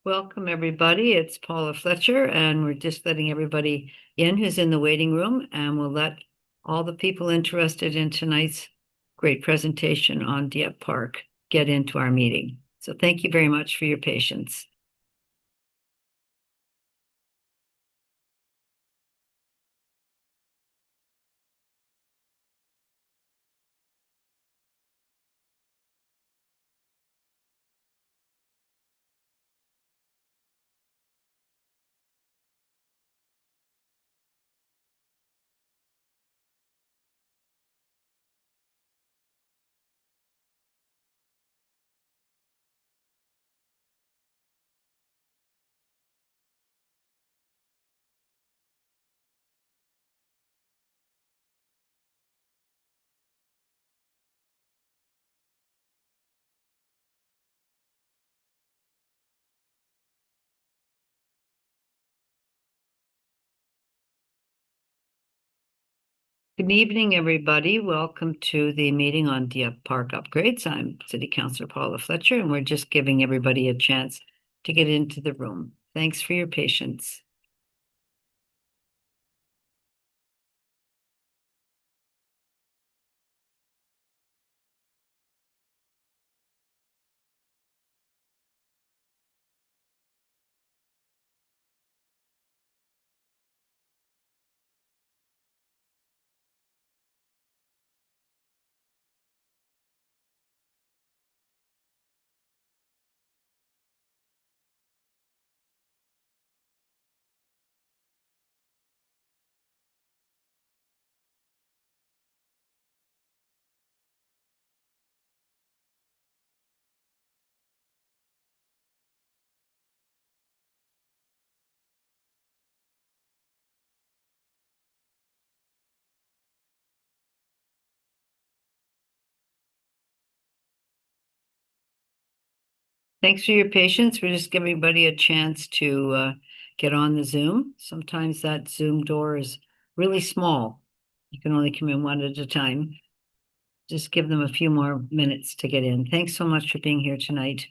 Welcome, everybody. It's Paula Fletcher, and we're just letting everybody in who's in the waiting room, and we'll let all the people interested in tonight's great presentation on Dieppe Park get into our meeting. So thank you very much for your patience. Good evening, everybody. Welcome to the meeting on Dieppe Park upgrades. I'm City Councilor Paula Fletcher, and we're just giving everybody a chance to get into the room. Thanks for your patience. Thanks for your patience. We're just giving everybody a chance to get on the Zoom. Sometimes that Zoom door is really small. You can only come in one at a time. Just give them a few more minutes to get in. Thanks so much for being here tonight.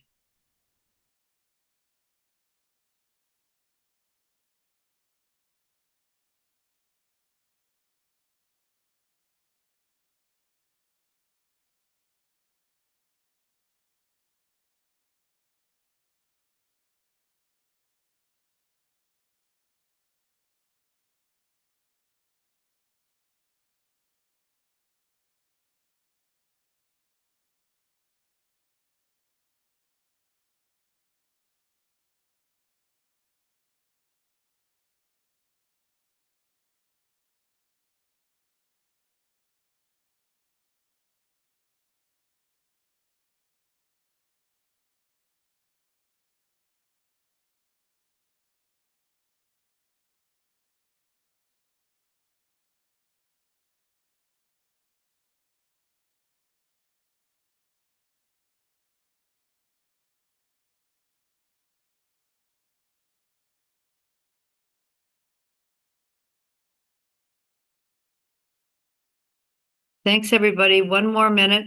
Thanks, everybody. One more minute,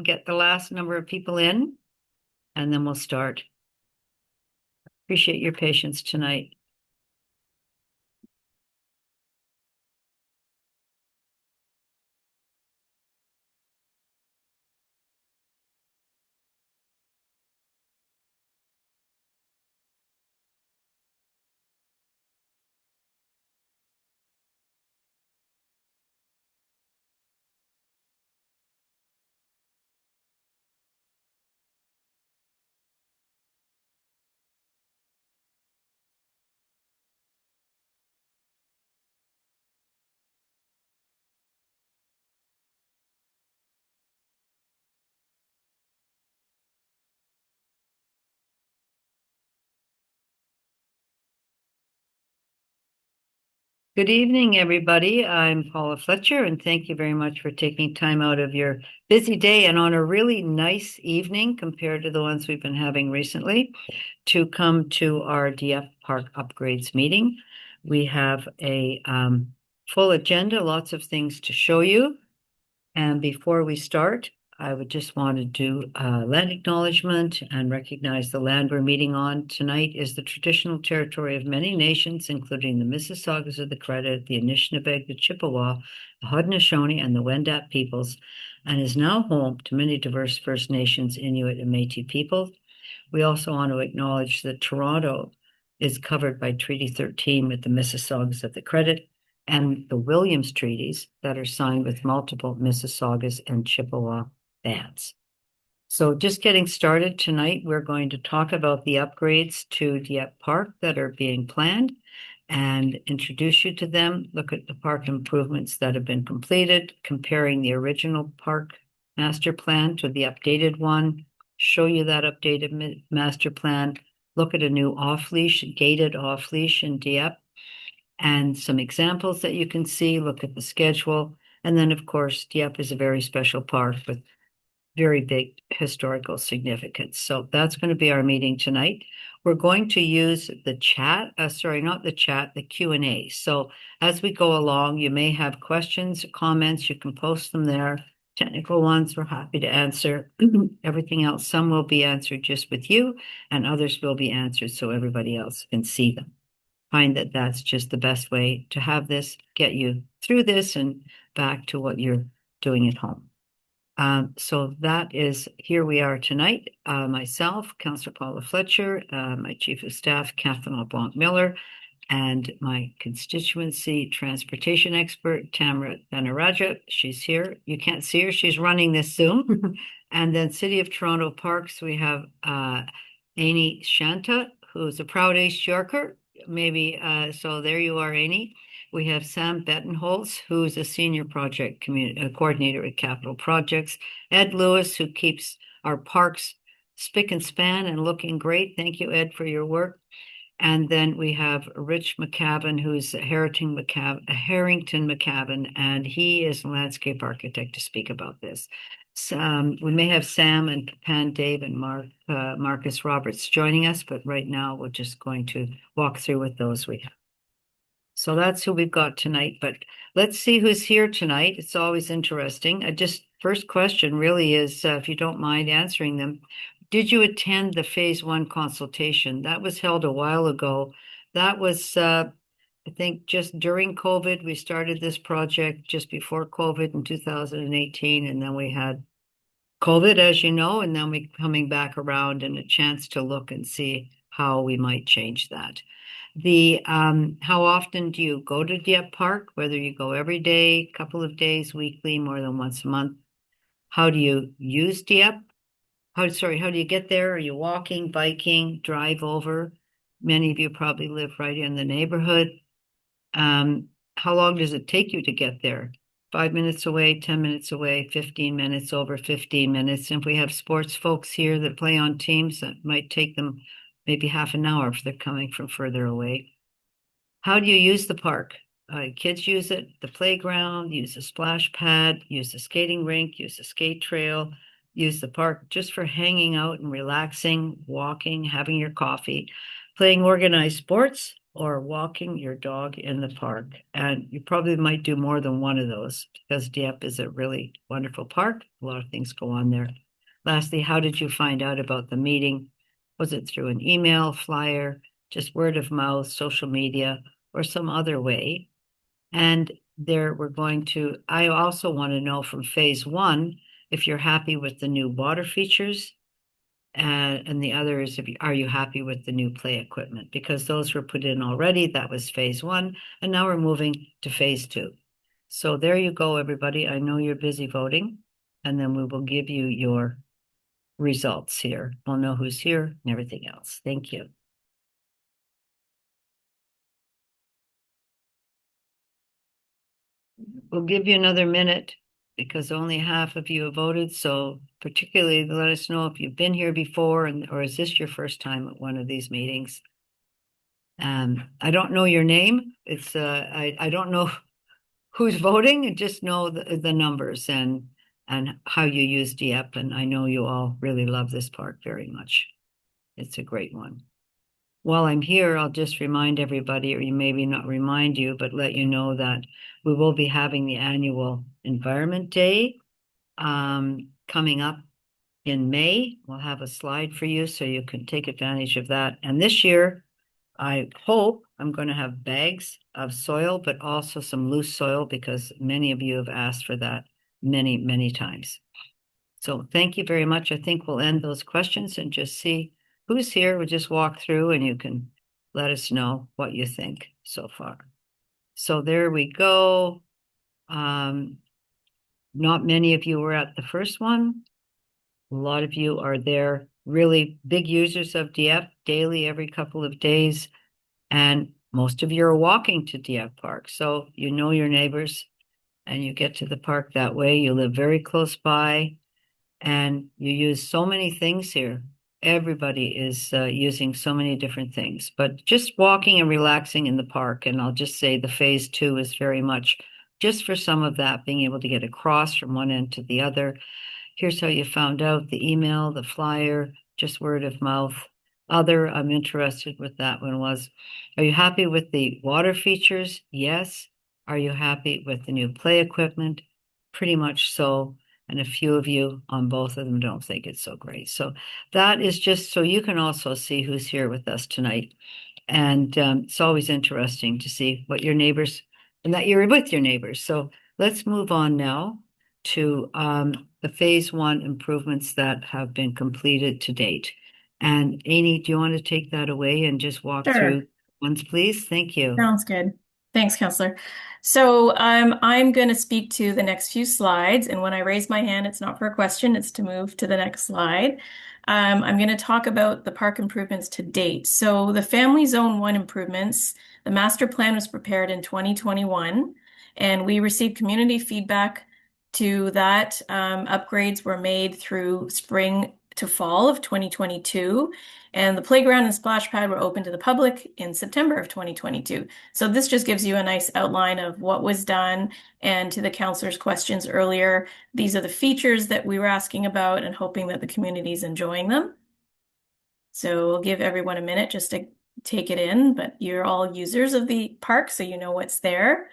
get the last number of people in, and then we'll start. Appreciate your patience tonight. Good evening, everybody. I'm Paula Fletcher, and thank you very much for taking time out of your busy day and on a really nice evening compared to the ones we've been having recently to come to our Dieppe Park upgrades meeting. We have a full agenda, lots of things to show you. And before we start, I would just want to do land acknowledgement and recognize the land we're meeting on tonight is the traditional territory of many nations, including the Mississaugas of the Credit, the Anishinaabe, the Chippewa, the Haudenosaunee, and the Wendat peoples, and is now home to many diverse First Nations, Inuit, and Métis peoples. We also want to acknowledge that Toronto is covered by Treaty 13 with the Mississaugas of the Credit and the Williams treaties that are signed with multiple Mississaugas and Chippewa bands. So just getting started tonight, we're going to talk about the upgrades to Dieppe Park that are being planned and introduce you to them, look at the park improvements that have been completed, comparing the original park master plan to the updated one, show you that updated master plan, look at a new off-leash, gated off-leash in Dieppe, and some examples that you can see, look at the schedule. And then, of course, Dieppe is a very special park with very big historical significance. So that's going to be our meeting tonight. We're going to use the chat, sorry, not the chat, the Q&A. So as we go along, you may have questions, comments, you can post them there. Technical ones, we're happy to answer. Everything else, some will be answered just with you, and others will be answered so everybody else can see them. Find that that's just the best way to have this, get you through this and back to what you're doing at home. So that is, here we are tonight. Myself, Councillor Paula Fletcher, my Chief of Staff, Kathleen LeBlanc Miller, and my constituency transportation expert, Tamara Dhanaraja. She's here. You can't see her. She's running this Zoom. And then City of Toronto Parks, we have Amy Shanta, who's a proud East Yorker. Maybe, so there you are, Amy. We have Sam Bettenholtz, who's a senior project coordinator at Capital Projects. Ed Lewis, who keeps our parks spick and span and looking great. Thank you, Ed, for your work. And then we have Rich McCavan, who's Harrington McCavan, and he is a landscape architect to speak about this. We may have Sam and Pan Dave and Marcus Roberts joining us, but right now we're just going to walk through with those we have. So that's who we've got tonight, but let's see who's here tonight. It's always interesting. First question really is, if you don't mind answering them, did you attend the phase 1 consultation? That was held a while ago. That was, I think, just during COVID. We started this project just before COVID in 2018, and then we had COVID, as you know, and then we coming back around and a chance to look and see how we might change that. How often do you go to Dieppe Park? Whether you go every day, couple of days, weekly, more than once a month? How do you use Dieppe? How do you get there? Are you walking, biking, drive over? Many of you probably live right in the neighborhood. How long does it take you to get there? 5 minutes away, 10 minutes away, 15 minutes, over 15 minutes. And if we have sports folks here that play on teams, that might take them maybe half an hour if they're coming from further away. How do you use the park? Kids use it, the playground, use the splash pad, use the skating rink, use the skate trail, use the park just for hanging out and relaxing, walking, having your coffee, playing organized sports, or walking your dog in the park. And you probably might do more than one of those because Dieppe is a really wonderful park. A lot of things go on there. Lastly, how did you find out about the meeting? Was it through an email, flyer, just word of mouth, social media, or some other way? And I also want to know from phase 1, if you're happy with the new water features, and the other is, are you happy with the new play equipment? Because those were put in already. That was phase 1, and now we're moving to phase 2. So there you go, everybody. I know you're busy voting, and then we will give you your results here. We'll know who's here and everything else. Thank you. We'll give you another minute because only half of you have voted. So particularly let us know if you've been here before or is this your first time at one of these meetings? I don't know your name. I don't know who's voting. I just know the numbers and how you use Dieppe. And I know you all really love this park very much. It's a great one. While I'm here, I'll just remind everybody, or maybe not remind you, but let you know that we will be having the annual Environment Day coming up in May. We'll have a slide for you so you can take advantage of that. And this year, I hope I'm going to have bags of soil, but also some loose soil because many of you have asked for that many, many times. So thank you very much. I think we'll end those questions and just see who's here. We'll just walk through and you can let us know what you think so far. So there we go. Not many of you were at the first one. A lot of you are there, really big users of Dieppe daily, every couple of days. And most of you are walking to Dieppe Park. So you know your neighbors and you get to the park that way. You live very close by and you use so many things here. Everybody is using so many different things, but just walking and relaxing in the park. And I'll just say the phase two is very much just for some of that, being able to get across from one end to the other. Here's how you found out: the email, the flyer, just word of mouth. Other, I'm interested with that one was, are you happy with the water features? Yes. Are you happy with the new play equipment? Pretty much so. And a few of you on both of them don't think it's so great. So that is just so you can also see who's here with us tonight. And it's always interesting to see what your neighbors and that you're with your neighbors. So let's move on now to the phase one improvements that have been completed to date. And Amy, do you want to take that away and just walk Sure. through ones, please? Thank you. Sounds good. Thanks, Counselor. So I'm going to speak to the next few slides. And when I raise my hand, it's not for a question, it's to move to the next slide. I'm going to talk about the park improvements to date. So the Family Zone 1 improvements, the master plan was prepared in 2021, and we received community feedback to that. Upgrades were made through spring to fall of 2022. And the playground and splash pad were open to the public in September of 2022. So this just gives you a nice outline of what was done. And to the counselor's questions earlier, these are the features that we were asking about and hoping that the community is enjoying them. So we'll give everyone a minute just to take it in, but you're all users of the park, so you know what's there.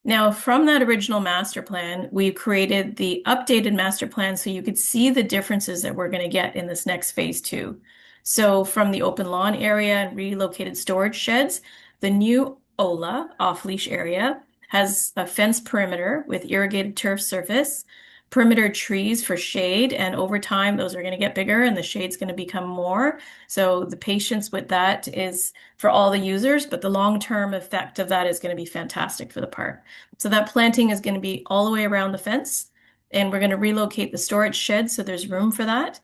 Now, from that original master plan, we created the updated master plan so you could see the differences that we're going to get in this next phase two. So from the open lawn area and relocated storage sheds, the new OLA off-leash area has a fence perimeter with irrigated turf surface, perimeter trees for shade, and over time those are going to get bigger and the shade's going to become more. So the patience with that is for all the users, but the long-term effect of that is going to be fantastic for the park. So that planting is going to be all the way around the fence, and we're going to relocate the storage shed so there's room for that.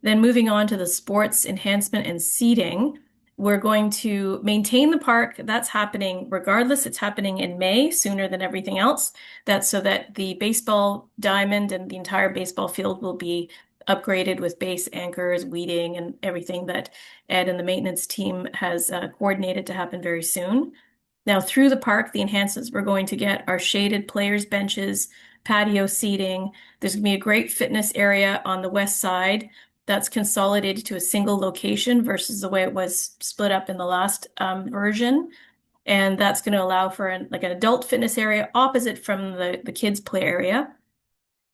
Then moving on to the sports enhancement and seating, we're going to maintain the park. That's happening regardless. It's happening in May, sooner than everything else. That's so that the baseball diamond and the entire baseball field will be upgraded with base anchors, weeding, and everything that Ed and the maintenance team has coordinated to happen very soon. Now, through the park, the enhancements we're going to get are shaded players' benches, patio seating. There's going to be a great fitness area on the west side that's consolidated to a single location versus the way it was split up in the last version. And that's going to allow for an adult fitness area opposite from the kids' play area.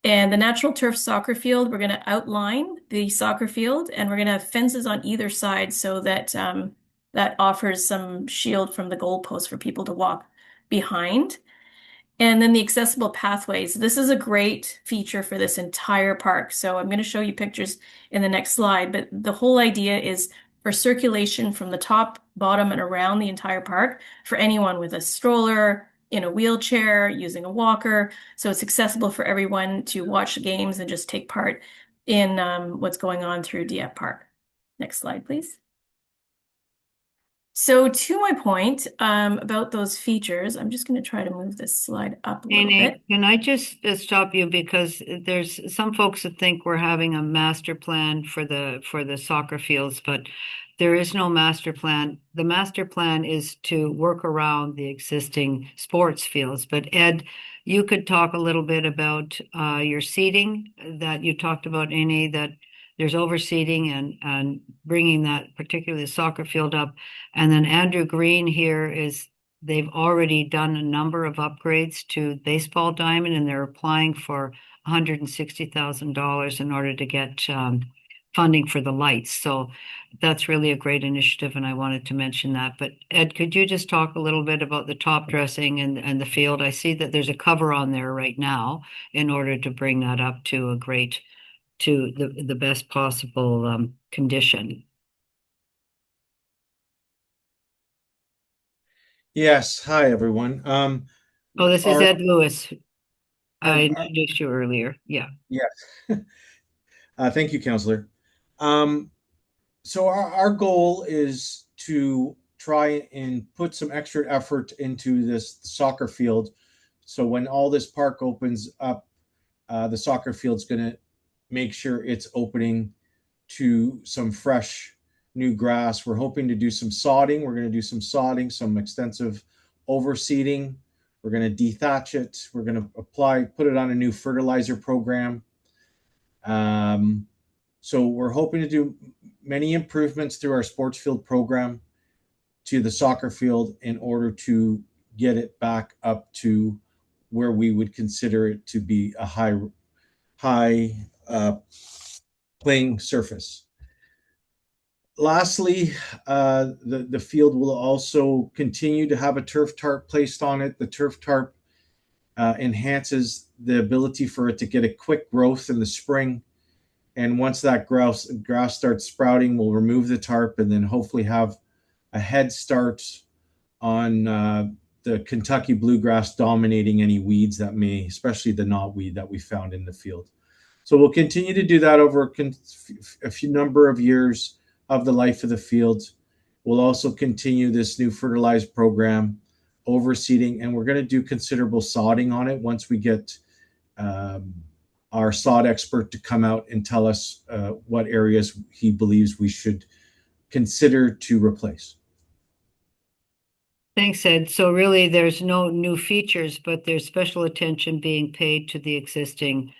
And the natural turf soccer field, we're going to outline the soccer field and we're going to have fences on either side so that that offers some shield from the goalpost for people to walk behind. And then the accessible pathways. This is a great feature for this entire park. So I'm going to show you pictures in the next slide, but the whole idea is for circulation from the top, bottom, and around the entire park for anyone with a stroller, in a wheelchair, using a walker. So it's accessible for everyone to watch the games and just take part in what's going on through Dieppe Park. Next slide, please. So to my point about those features, I'm just going to try to move this slide up a little Amy, bit. can I just stop you because there's some folks that think we're having a master plan for the soccer fields, but there is no master plan. The master plan is to work around the existing sports fields. But Ed, you could talk a little bit about your seating that you talked about, Amy, that there's overseating and bringing that particularly the soccer field up. And then Andrew Green here is they've already done a number of upgrades to baseball diamond and they're applying for $160,000 in order to get funding for the lights. So that's really a great initiative, and I wanted to mention that. But Ed, could you just talk a little bit about the top dressing and the field? I see that there's a cover on there right now in order to bring that up to the best possible condition. Yes. Hi, everyone. Oh, this is Our, Ed Lewis. I our introduced you earlier. Yeah. yes. Thank you, Counselor. Um, so our goal is to try and put some extra effort into this soccer field. So when all this park opens up, the soccer field's going to make sure it's opening to some fresh new grass. We're hoping to do some sodding. We're going to do some sodding, some extensive overseeding. We're going to dethatch it. We're going to put it on a new fertilizer program. Um, so we're hoping to do many improvements through our sports field program to the soccer field in order to get it back up to where we would consider it to be a high playing surface. Lastly, the field will also continue to have a turf tarp placed on it. The turf tarp enhances the ability for it to get a quick growth in the spring. And once that grass starts sprouting, we'll remove the tarp and then hopefully have a head start on the Kentucky bluegrass dominating any weeds that may, especially the knotweed that we found in the field. So we'll continue to do that over a few number of years of the life of the field. We'll also continue this new fertilized program, overseeding, and we're going to do considerable sodding on it once we get um, our sod expert to come out and tell us what areas he believes we should consider to replace. Thanks, Ed. So really, there's no new features, but there's special attention being paid to the existing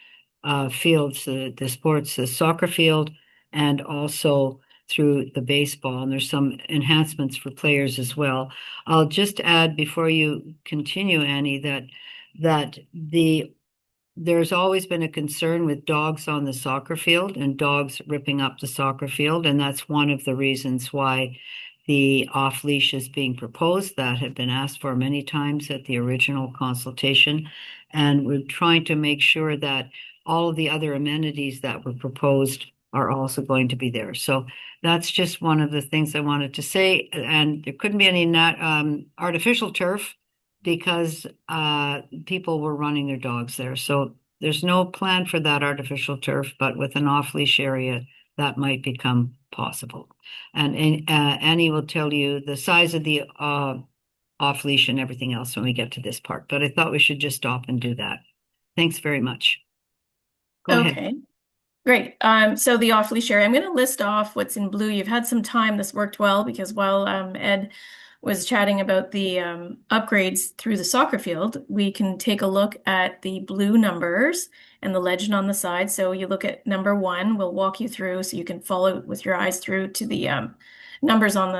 fields, the sports, the soccer field, and also through the baseball. And there's some enhancements for players as well. I'll just add before you continue, Annie, that there's always been a concern with dogs on the soccer field and dogs ripping up the soccer field. And that's one of the reasons why the off leash is being proposed. That had been asked for many times at the original consultation. And we're trying to make sure that all of the other amenities that were proposed are also going to be there. So that's just one of the things I wanted to say. And there couldn't be any artificial turf because people were running their dogs there. So there's no plan for that artificial turf, but with an off-leash area, that might become possible. And Annie will tell you the size of the off-leash and everything else when we get to this part. But I thought we should just stop and do that. Thanks very much. Go ahead. Okay, great. So the off-leash area, I'm going to list off what's in blue. You've had some time. This worked well because while Ed was chatting about the upgrades through the soccer field, we can take a look at the blue numbers and the legend on the side. So you look at number 1, we'll walk you through so you can follow with your eyes through to the numbers on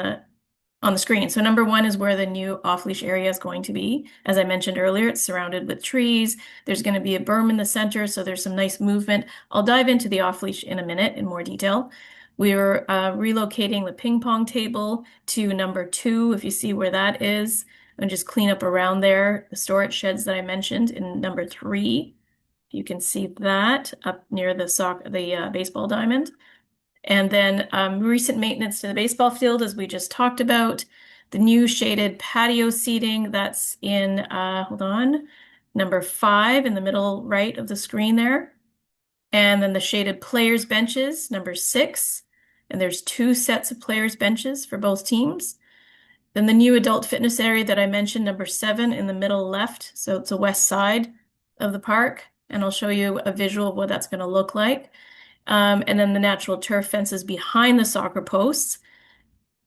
the screen. So number 1 is where the new off-leash area is going to be. As I mentioned earlier, it's surrounded with trees. There's going to be a berm in the center, so there's some nice movement. I'll dive into the off-leash in a minute in more detail. We're relocating the ping pong table to number 2, if you see where that is, and just clean up around there. The storage sheds that I mentioned in number 3, you can see that up near the baseball diamond. And then recent maintenance to the baseball field, as we just talked about. The new shaded patio seating, that's in, hold on, number 5 in the middle right of the screen there. And then the shaded players benches, number 6. And there's 2 sets of players benches for both teams. Then the new adult fitness area that I mentioned, number 7 in the middle left. So it's the west side of the park. And I'll show you a visual of what that's going to look like. And then the natural turf fences behind the soccer posts,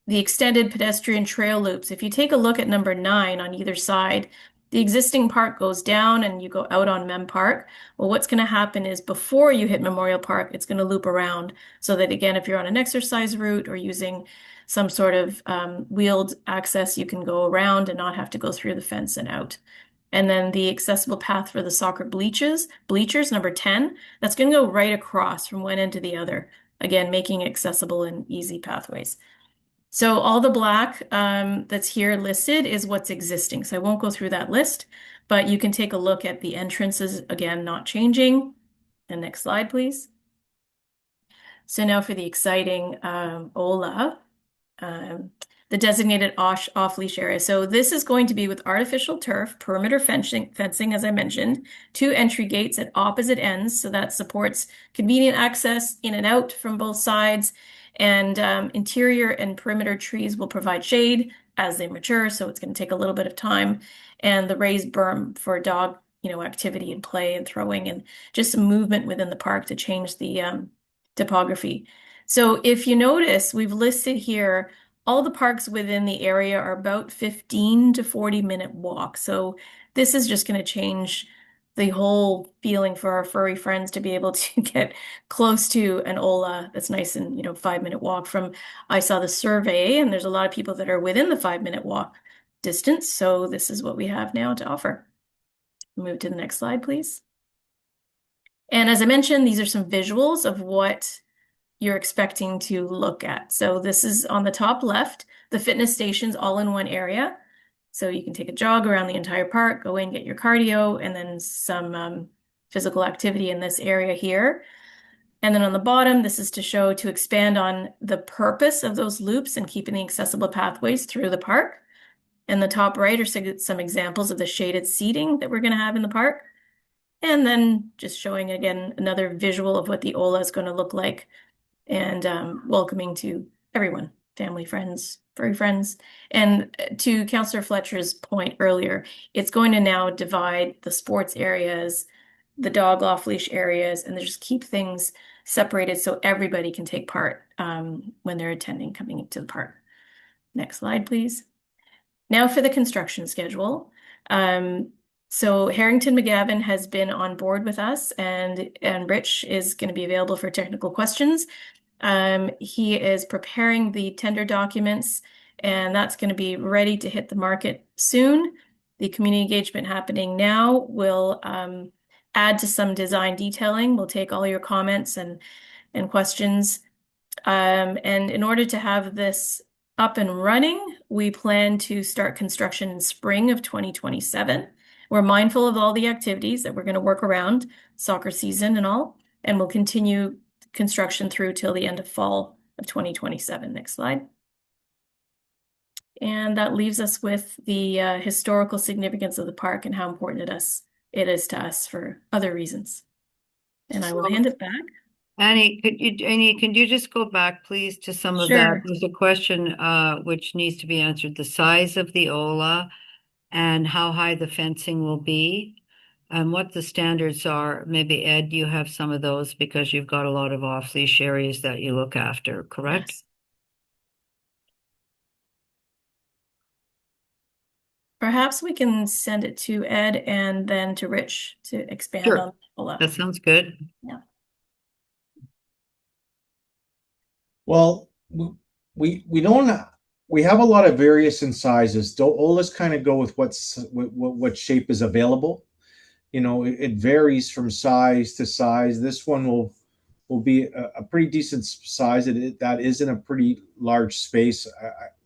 the extended pedestrian trail loops. If you take a look at number 9 on either side, the existing park goes down and you go out on Mem Park. Well, what's going to happen is before you hit Memorial Park, it's going to loop around so that, again, if you're on an exercise route or using some sort of wheeled access, you can go around and not have to go through the fence and out. And then the accessible path for the soccer bleachers, number 10, that's going to go right across from one end to the other. Again, making accessible and easy pathways. So all the black that's here listed is what's existing. So I won't go through that list, but you can take a look at the entrances, again, not changing. And next slide, please. So now for the exciting OLA, um, the designated off-leash area. So this is going to be with artificial turf, perimeter fencing, as I mentioned, 2 entry gates at opposite ends. So that supports convenient access in and out from both sides. And interior and perimeter trees will provide shade as they mature. So it's going to take a little bit of time. And the raised berm for dog, activity and play and throwing and just some movement within the park to change the topography. So if you notice, we've listed here all the parks within the area are about 15 to 40-minute walk. So this is just going to change the whole feeling for our furry friends to be able to get close to an Ola that's nice and 5-minute walk from. I saw the survey, and there's a lot of people that are within the 5-minute walk distance. So this is what we have now to offer. Move to the next slide, please. And as I mentioned, these are some visuals of what you're expecting to look at. So this is on the top left, the fitness stations all in one area. So you can take a jog around the entire park, go in, get your cardio, and then some physical activity in this area here. And then on the bottom, this is to expand on the purpose of those loops and keeping the accessible pathways through the park. And the top right are some examples of the shaded seating that we're going to have in the park. And then just showing again another visual of what the Ola is going to look like and welcoming to everyone, family, friends, furry friends. And to Councillor Fletcher's point earlier, it's going to now divide the sports areas, the dog off-leash areas, and just keep things separated so everybody can take part when they're coming into the park. Next slide, please. Now for the construction schedule. So Harrington McGavin has been on board with us, and Rich is going to be available for technical questions. He is preparing the tender documents, and that's going to be ready to hit the market soon. The community engagement happening now will add to some design detailing. We'll take all your comments and questions. And in order to have this up and running, we plan to start construction in spring of 2027. We're mindful of all the activities that we're going to work around, soccer season and all, and we'll continue construction through till the end of fall of 2027. Next slide. And that leaves us with the historical significance of the park and how important it is to us for other reasons. And I will hand it back. Annie, can you just go back, please, to some of that? Sure. There's a question which needs to be answered: the size of the Ola and how high the fencing will be, and what the standards are. Maybe Ed, you have some of those because you've got a lot of off-leash areas that you look after, correct? Yes. Perhaps we can send it to Ed and then to Rich to expand Sure. on Ola. That sounds good. Yeah. Well, we don't we have a lot of various in sizes. Olas kind of go with what shape is available. It varies from size to size. This one will be a pretty decent size. That is in a pretty large space.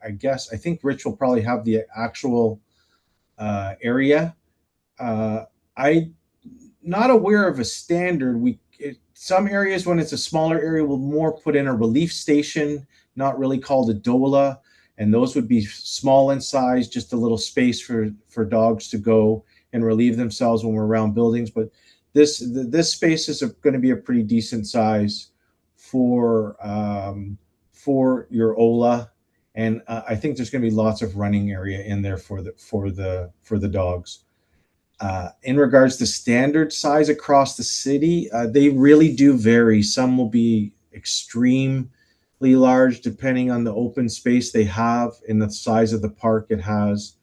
I guess I think Rich will probably have the actual area. I'm not aware of a standard. Some areas, when it's a smaller area, will more put in a relief station, not really called a dola, and those would be small in size, just a little space for dogs to go and relieve themselves when we're around buildings. But this space is going to be a pretty decent size for your Ola, and I think there's going to be lots of running area in there for the dogs. In regards to standard size across the city, they really do vary. Some will be extremely large depending on the open space they have and the size of the park it has.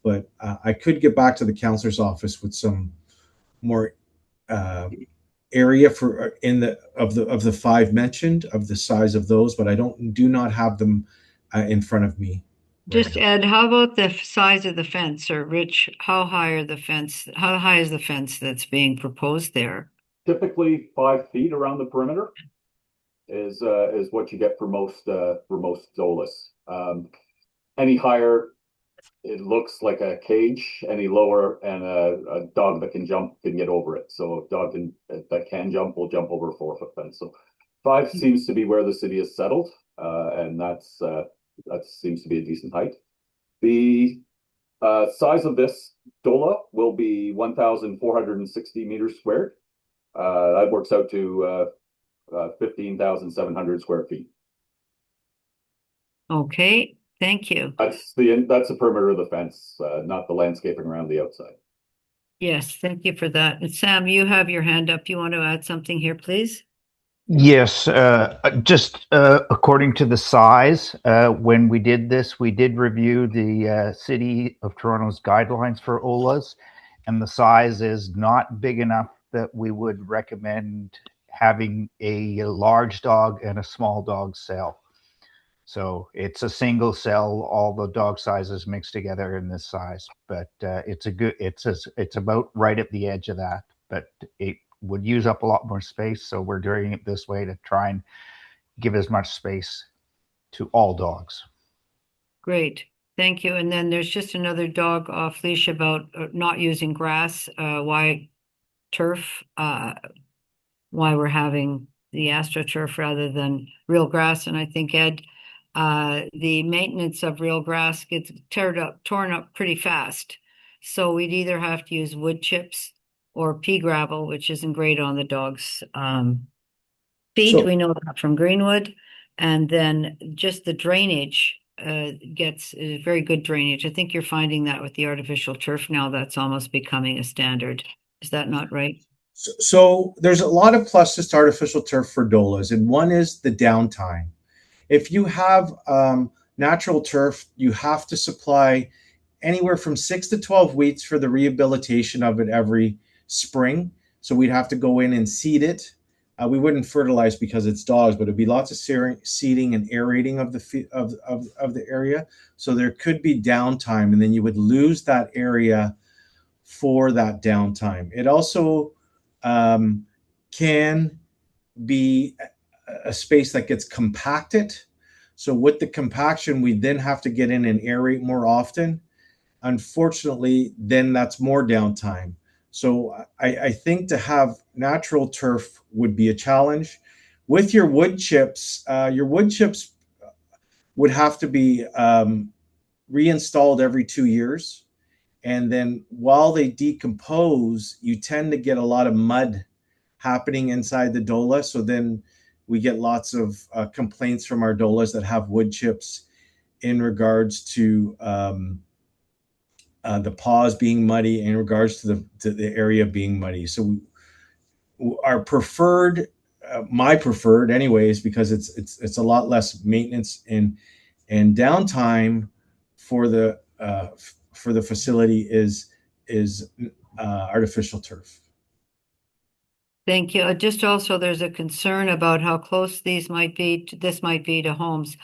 But I could get back to the counselor's office with some more area for of the 5 mentioned, of the size of those, but I do not have them in front of me. Just Ed, how about the size of the fence? Or Rich, how high are the fence? How high is the fence that's being proposed there? Typically 5 feet around the perimeter is what you get for most Zolas. Any higher, it looks like a cage. Any lower, and a dog that can jump can get over it. So a dog that can jump will jump over a 4 foot fence. So 5 seems to be where the city is settled, and that seems to be a decent height. The size of this DOLA will be 1,460 meters squared. That works out to 15,700 square feet. Okay, thank you. That's the perimeter of the fence, not the landscaping around the outside. Yes, thank you for that. And Sam, you have your hand up. You want to add something here, please? Yes, just according to the size, when we did this, we did review the City of Toronto's guidelines for OLAs, and the size is not big enough that we would recommend having a large dog and a small dog cell. So it's a single cell, all the dog sizes mixed together in this size, but it's about right at the edge of that, but it would use up a lot more space. So we're doing it this way to try and give as much space to all dogs. Great. Thank you. And then there's just another dog off leash about not using grass, why turf, why we're having the AstroTurf rather than real grass. And I think, Ed, the maintenance of real grass gets torn up pretty fast. So we'd either have to use wood chips or pea gravel, which isn't great on the dog's feet. So- We know that from Greenwood. And then just the drainage gets very good drainage. I think you're finding that with the artificial turf now, that's almost becoming a standard. Is that not right? So there's a lot of pluses to artificial turf for DOLAs, and one is the downtime. If you have natural turf, you have to supply anywhere from 6 to 12 weeks for the rehabilitation of it every spring. So we'd have to go in and seed it. We wouldn't fertilize because it's dogs, but it'd be lots of seeding and aerating of the area. So there could be downtime, and then you would lose that area for that downtime. It also can be a space that gets compacted. So with the compaction, we then have to get in and aerate more often. Unfortunately, then that's more downtime. So I think to have natural turf would be a challenge. With your wood chips would have to be reinstalled every 2 years. And then while they decompose, you tend to get a lot of mud happening inside the DOLA. So then we get lots of complaints from our DOLAs that have wood chips in regards to the paws being muddy, in regards to the area being muddy. So our preferred, my preferred anyways, because it's a lot less maintenance and downtime for the facility is artificial turf. Thank you. Just also, there's a concern about how close this might be to homes.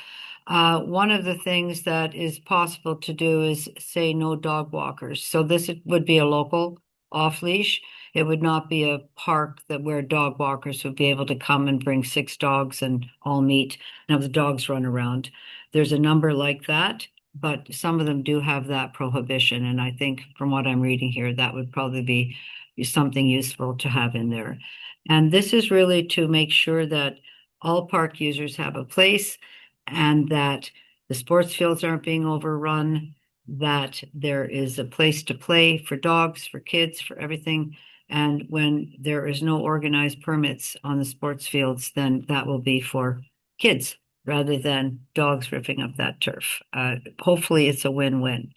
One of the things that is possible to do is say no dog walkers. So this would be a local off leash. It would not be a park where dog walkers would be able to come and bring 6 dogs and all meet and have the dogs run around. There's a number like that, but some of them do have that prohibition. And I think from what I'm reading here, that would probably be something useful to have in there. And this is really to make sure that all park users have a place and that the sports fields aren't being overrun, that there is a place to play for dogs, for kids, for everything. And when there is no organized permits on the sports fields, then that will be for kids rather than dogs ripping up that turf. Hopefully it's a win-win.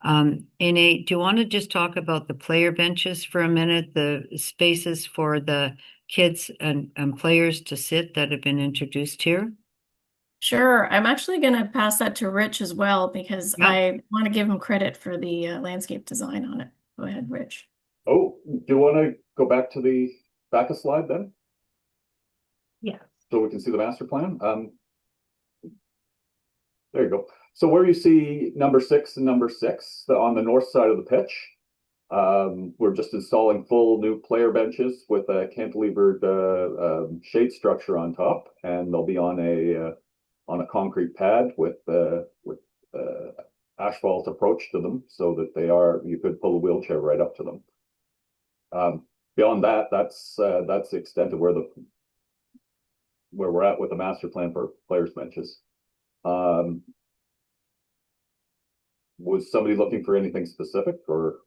Do you want to just talk about the player benches for a minute, the spaces for the kids and players to sit that have been introduced here? Sure. I'm actually going to pass that to Rich as well because Yep. I want to give him credit for the landscape design on it. Go ahead, Rich. Oh, do you want to go back to the back a slide then? Yeah. So we can see the master plan. There you go. So where you see number 6 and number 6 on the north side of the pitch, we're just installing full new player benches with a cantilevered shade structure on top, and they'll be on a concrete pad with asphalt approach to them, so that you could pull a wheelchair right up to them. Beyond that, that's the extent of where we're at with the master plan for players benches. Was somebody looking for anything specific, or?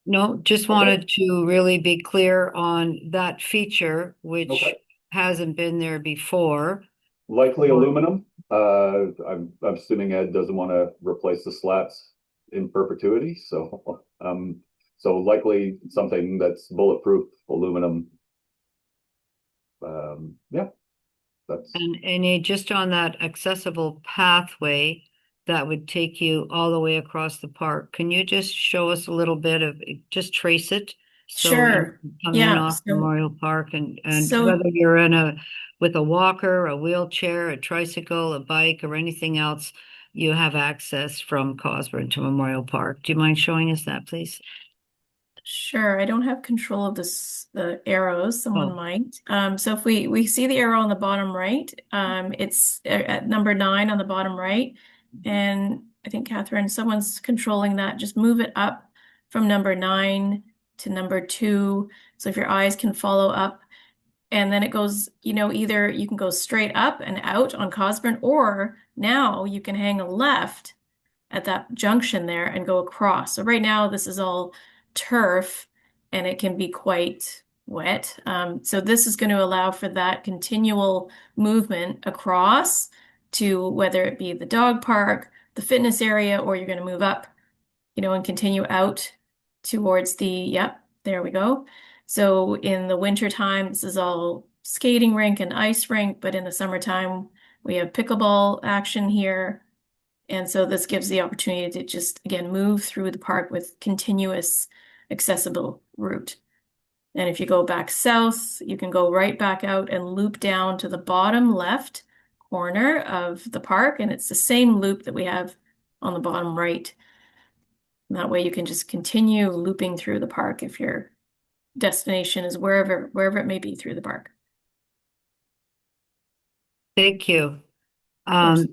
No, just Okay. wanted to really be clear on that feature, which Okay. hasn't been there before. Likely aluminum. I'm assuming Ed doesn't want to replace the slats in perpetuity, so likely something that's bulletproof aluminum. Yeah, that's And just on that accessible pathway that would take you all the way across the park, can you just show us a little bit of, just trace it? So you Sure. can come in Yeah. off Memorial Park and So whether you're with a walker, a wheelchair, a tricycle, a bike, or anything else, you have access from Cosburn to Memorial Park. Do you mind showing us that, please? Sure, I don't have control of the arrows. Someone Oh, might. So if we see the arrow on the bottom right, it's at number 9 on the bottom right, and I think Catherine, someone's controlling that. Just move it up from number 9 to number 2. So if your eyes can follow up, and then it goes, either you can go straight up and out on Cosburn, or now you can hang a left at that junction there and go across. So right now this is all turf and it can be quite wet. So this is going to allow for that continual movement across to whether it be the dog park, the fitness area, or you're going to move up, and continue out towards yep, there we go. So in the winter time, this is all skating rink and ice rink, but in the summertime, we have pickleball action here. And so this gives the opportunity to just, again, move through the park with continuous accessible route. And if you go back south, you can go right back out and loop down to the bottom left corner of the park. And it's the same loop that we have on the bottom right. And that way you can just continue looping through the park if your destination is wherever it may be through the park. thank you. Of course.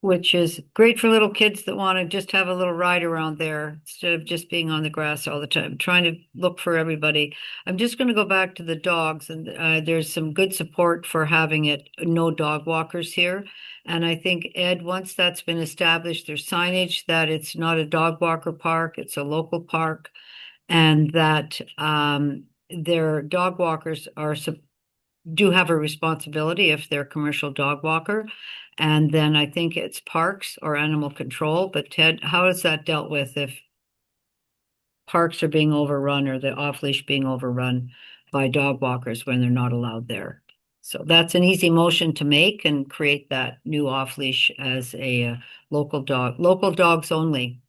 Which is great for little kids that want to just have a little ride around there instead of just being on the grass all the time. Trying to look for everybody. I'm just going to go back to the dogs, and there's some good support for having no dog walkers here. And I think, Ed, once that's been established, there's signage that it's not a dog walker park, it's a local park, and that their dog walkers do have a responsibility if they're a commercial dog walker. And then I think it's parks or animal control. But Ted, how is that dealt with if parks are being overrun or the off-leash being overrun by dog walkers when they're not allowed there? So that's an easy motion to make and create that new off-leash as a local dogs only.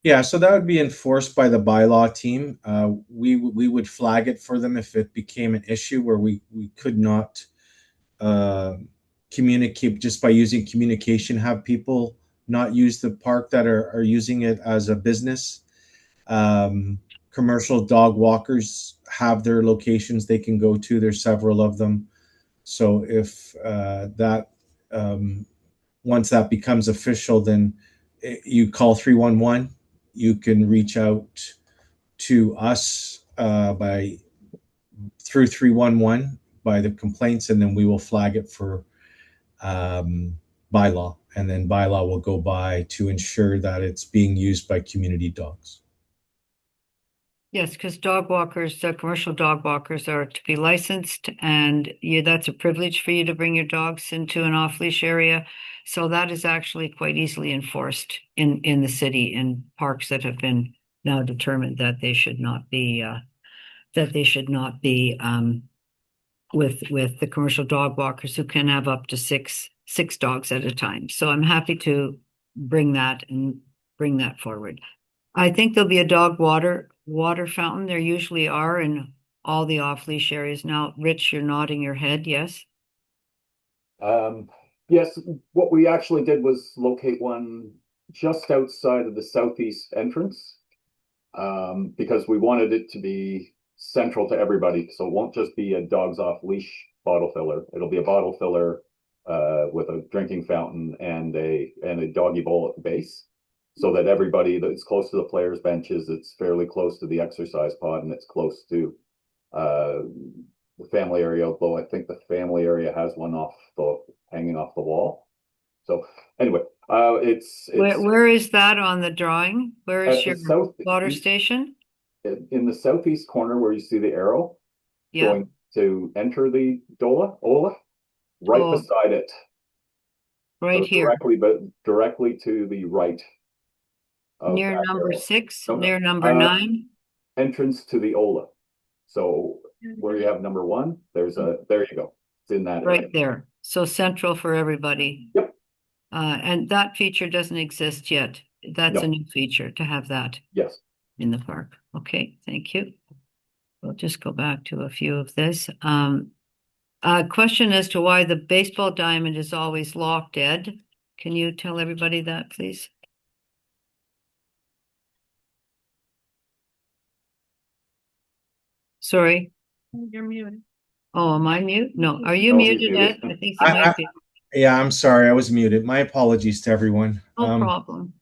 Yeah, so that would be enforced by the bylaw team. We would flag it for them if it became an issue where we could not communicate just by using communication, have people not use the park that are using it as a business. Commercial dog walkers have their locations they can go to. There's several of them. So if once that becomes official, then you call 311. You can reach out to us through 311 by the complaints, and then we will flag it for bylaw, and then bylaw will go by to ensure that it's being used by community dogs. Yes, because commercial dog walkers are to be licensed, and that's a privilege for you to bring your dogs into an off-leash area. So that is actually quite easily enforced in the city in parks that have been now determined that they should not be with the commercial dog walkers who can have up to six dogs at a time. So I'm happy to bring that forward. I think there'll be a dog water fountain. There usually are in all the off-leash areas. Now, Rich, you're nodding your head, yes? Yes, what we actually did was locate one just outside of the southeast entrance. Because we wanted it to be central to everybody. So it won't just be a dogs off leash bottle filler. It'll be a bottle filler with a drinking fountain and a doggy bowl at the base. So that everybody that's close to the players' benches, it's fairly close to the exercise pod, and it's close to the family area, although I think the family area has one hanging off the wall. So anyway, it's Where is that on the drawing? Where is at your the south water station? in the southeast corner where you see the arrow Yeah. going to enter the Ola, right Oh, beside it. right So here, directly to the right of near that number arrow. 6, No, no. near number 9. Entrance to the Ola. So where you have number 1, there you go. It's in that area. Right there. So central for everybody. Yep. And that feature doesn't exist yet. That's a No. new feature to have that Yes. in the park. Okay, thank you. We'll just go back to a few of this. Question as to why the baseball diamond is always locked, Ed. Can you tell everybody that, please? Sorry. You're muted. Oh, am I mute? No. Are you No, he's muted, muted. Ed? I think you might be. Yeah, I'm sorry, I was muted. My apologies to everyone. No problem.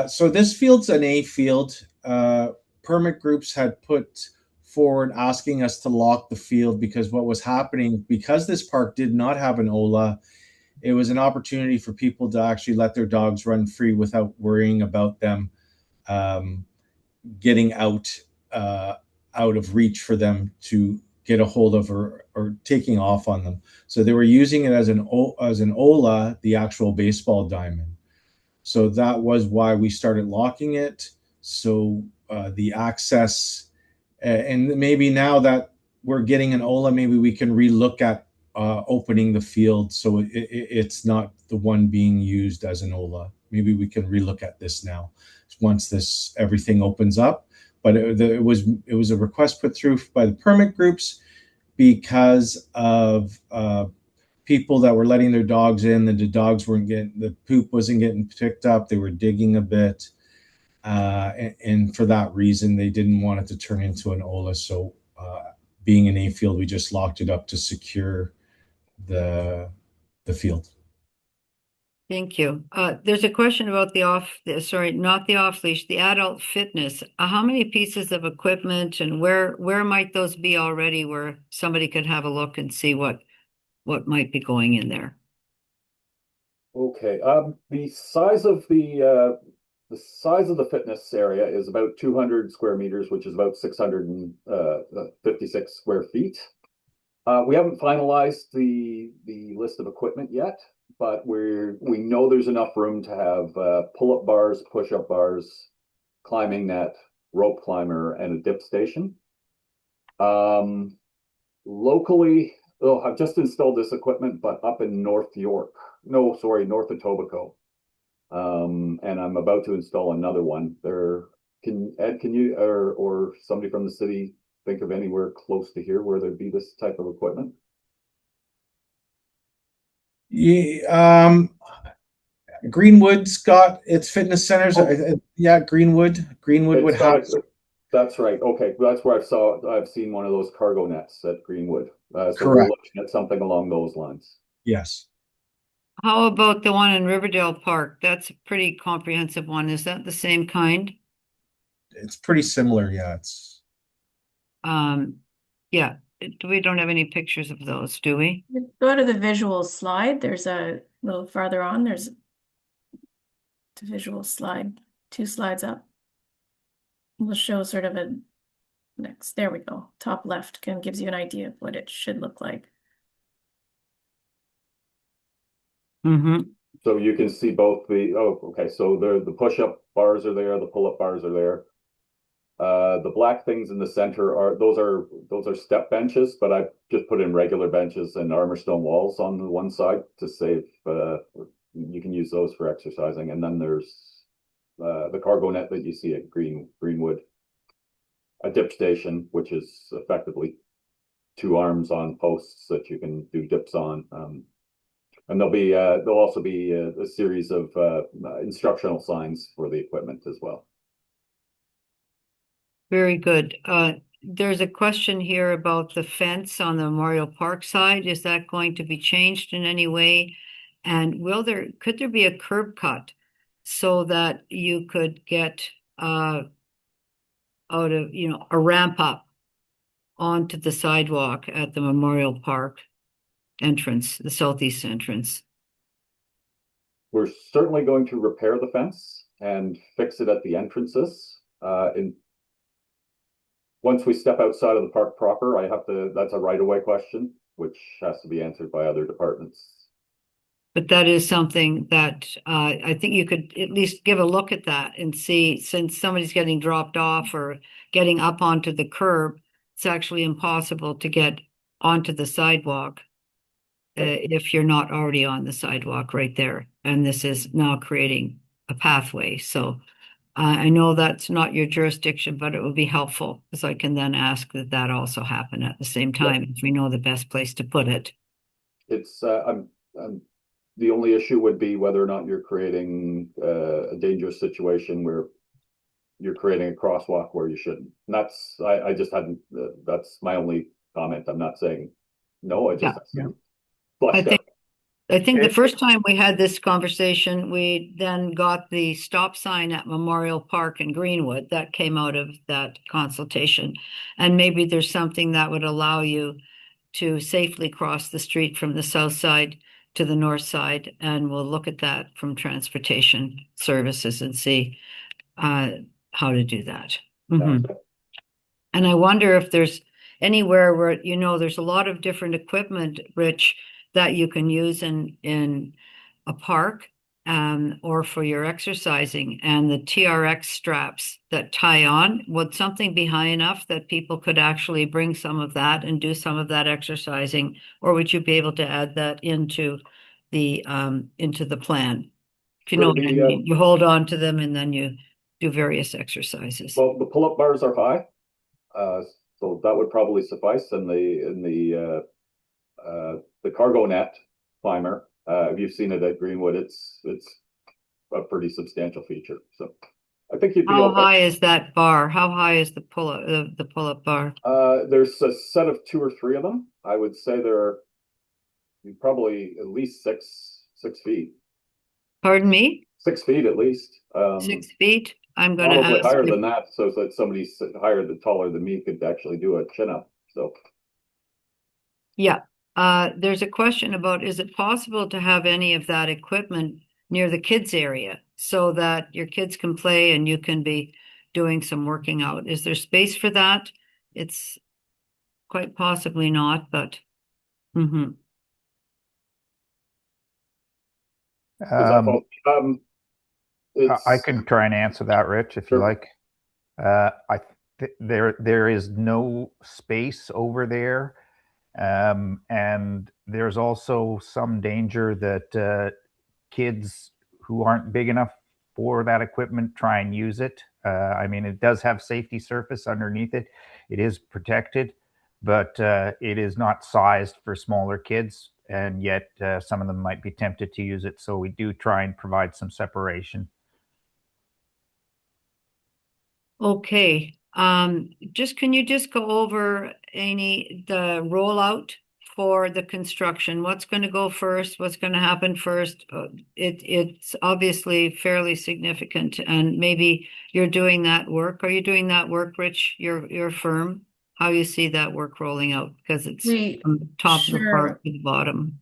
So this field's an A field. Permit groups had put forward asking us to lock the field because what was happening, because this park did not have an OLA, it was an opportunity for people to actually let their dogs run free without worrying about them getting out of reach for them to get a hold of or taking off on them. So they were using it as an OLA, the actual baseball diamond. So that was why we started locking it. So the access, and maybe now that we're getting an OLA, maybe we can relook at opening the field so it's not the one being used as an OLA. Maybe we can relook at this now once this everything opens up. But it was a request put through by the permit groups because of people that were letting their dogs in, the dogs weren't getting, the poop wasn't getting picked up. They were digging a bit. And for that reason, they didn't want it to turn into an OLA. So being an A field, we just locked it up to secure the field. Thank you. There's a question about not the off leash, the adult fitness. How many pieces of equipment and where might those be already where somebody could have a look and see what might be going in there? Okay. The size of the fitness area is about 200 square meters, which is about 656 square feet. We haven't finalized the list of equipment yet, but we know there's enough room to have pull-up bars, push-up bars, climbing net, rope climber, and a dip station. Locally, I've just installed this equipment, but up in North Etobicoke. And I'm about to install another one. Ed, can you or somebody from the city think of anywhere close to here where there'd be this type of equipment? Yeah, Greenwood's got its fitness centers. Yeah, Greenwood would have. That's right. Okay, that's where I've seen one of those cargo nets at Greenwood. So Correct. we're looking at something along those lines. Yes. How about the one in Riverdale Park? That's a pretty comprehensive one. Is that the same kind? It's pretty similar. Yeah, Yeah. We don't have any pictures of those, do we? Go to the visual slide. There's a little farther on. There's the visual slide, 2 slides up. We'll show sort of a next. There we go. Top left gives you an idea of what it should look like. Mm-hmm. So you can see both okay. So the push-up bars are there, the pull-up bars are there. The black things in the center are step benches, but I just put in regular benches and armor stone walls on the one side to save. You can use those for exercising, and then there's the cargo net that you see at Greenwood, a dip station, which is effectively 2 arms on posts that you can do dips on. And there'll also be a series of instructional signs for the equipment as well. Very good. There's a question here about the fence on the Memorial Park side. Is that going to be changed in any way? And could there be a curb cut so that you could get out of, a ramp up onto the sidewalk at the Memorial Park entrance, the southeast entrance? We're certainly going to repair the fence and fix it at the entrances. Once we step outside of the park proper, that's a right-of-way question, which has to be answered by other departments. But that is something that I think you could at least give a look at that and see, since somebody's getting dropped off or getting up onto the curb, it's actually impossible to get onto the sidewalk if you're not already on the sidewalk right there. And this is now creating a pathway. So I know that's not your jurisdiction, but it would be helpful because I can then ask that also happen at the same time if we know the best place to put it. It's the only issue would be whether or not you're creating a dangerous situation where you're creating a crosswalk where you shouldn't. And I just hadn't. That's my only comment. I'm not saying no. I just flushed out. I think the first time we had this conversation, we then got the stop sign at Memorial Park in Greenwood that came out of that consultation. And maybe there's something that would allow you to safely cross the street from the south side to the north side. And we'll look at that from transportation services and see how to do that. Mm-hmm. And I wonder if there's anywhere where, there's a lot of different equipment, Rich, that you can use in a park or for your exercising, and the TRX straps that tie on. Would something be high enough that people could actually bring some of that and do some of that exercising, or would you be able to add that into the plan? If you know what I mean, you hold on to them and then you do various exercises. Well, the pull-up bars are high, so that would probably suffice. And the cargo net climber, if you've seen it at Greenwood, it's a pretty substantial feature. So I think you'd be How okay. high is that bar? How high is the pull-up bar? There's a set of 2 or 3 of them. I would say they're probably at least six feet. Pardon me? 6 feet at least. 6 feet? I'm going to probably ask higher than that, so that somebody taller than me could actually do a chin-up. So yeah. There's a question about, is it possible to have any of that equipment near the kids area so that your kids can play and you can be doing some working out? Is there space for that? It's quite possibly not, but does that fall? I can try and answer that, Rich, if you like. There is no space over there. And there's also some danger that kids who aren't big enough for that equipment try and use it. I mean, it does have safety surface underneath it. It is protected, but it is not sized for smaller kids. And yet some of them might be tempted to use it. So we do try and provide some separation. okay. Can you just go over the rollout for the construction? What's going to go first? What's going to happen first? It's obviously fairly significant, and maybe you're doing that work. Are you doing that work, Rich? Your firm? How you see that work rolling out? Because it's from the top of the park to the bottom.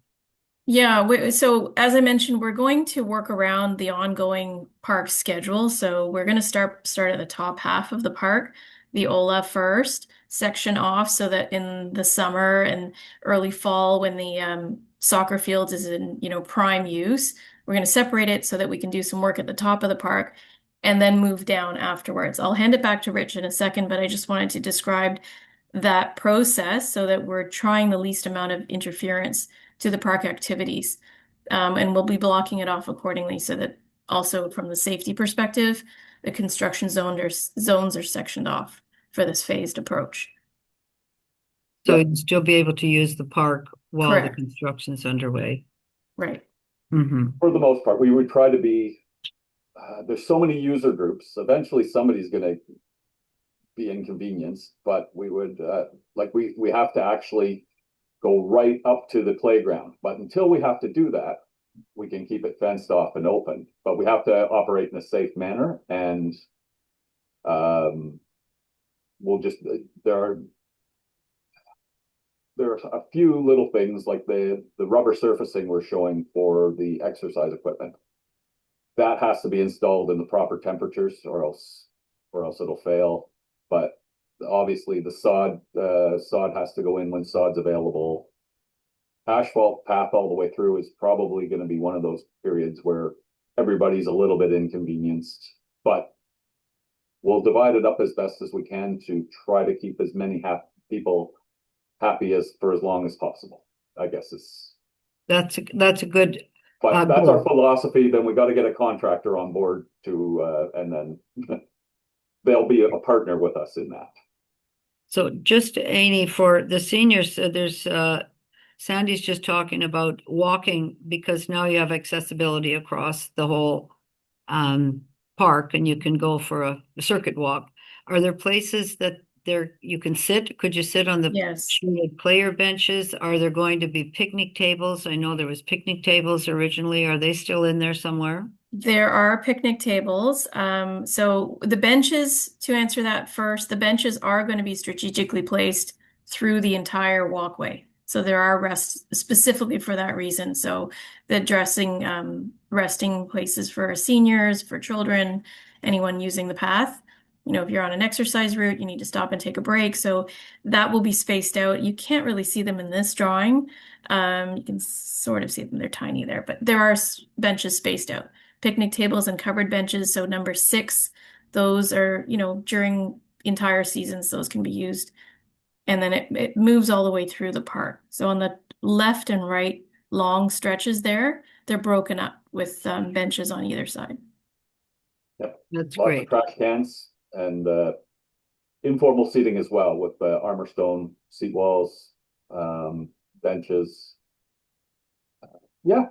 Yeah, so as I mentioned, we're going to work around the ongoing park schedule. So we're going to start at the top half of the park, the Ola first, section off so that in the summer and early fall when the soccer fields is in, prime use, we're going to separate it so that we can do some work at the top of the park and then move down afterwards. I'll hand it back to Rich in a second, but I just wanted to describe that process so that we're trying the least amount of interference to the park activities. And we'll be blocking it off accordingly so that also from the safety perspective, the construction zones are sectioned off for this phased approach. So you'd still be able to use the park while Correct. the construction's underway. Right. Hmm. For the most part, we would try to be, there's so many user groups. Eventually somebody's going to be inconvenienced, but we would, we have to actually go right up to the playground. But until we have to do that, we can keep it fenced off and open, but we have to operate in a safe manner. And um, we'll just, there are a few little things like the rubber surfacing we're showing for the exercise equipment. That has to be installed in the proper temperatures or else it'll fail. But obviously the sod has to go in when sod's available. Asphalt path all the way through is probably going to be one of those periods where everybody's a little bit inconvenienced, but we'll divide it up as best as we can to try to keep as many people happy as for as long as possible, I guess is. That's a good But that's our goal. philosophy. Then we got to get a contractor on board to, and then they'll be a partner with us in that. So just Amy, for the seniors, there's Sandy's just talking about walking because now you have accessibility across the whole park and you can go for a circuit walk. Are there places that you can sit? Could you sit on the Yes. shaded player benches? Are there going to be picnic tables? I know there was picnic tables originally. Are they still in there somewhere? There are picnic tables. So the benches, to answer that first, the benches are going to be strategically placed through the entire walkway. So there are rests specifically for that reason. So the resting places for seniors, for children, anyone using the path. If you're on an exercise route, you need to stop and take a break. So that will be spaced out. You can't really see them in this drawing. You can sort of see them. They're tiny there, but there are benches spaced out. Picnic tables and covered benches. So number 6, those are, during entire seasons, those can be used. And then it moves all the way through the park. So on the left and right long stretches there, they're broken up with benches on either side. Yep. That's Lots of great. trash cans and informal seating as well with armor stone seat walls, benches. Yeah,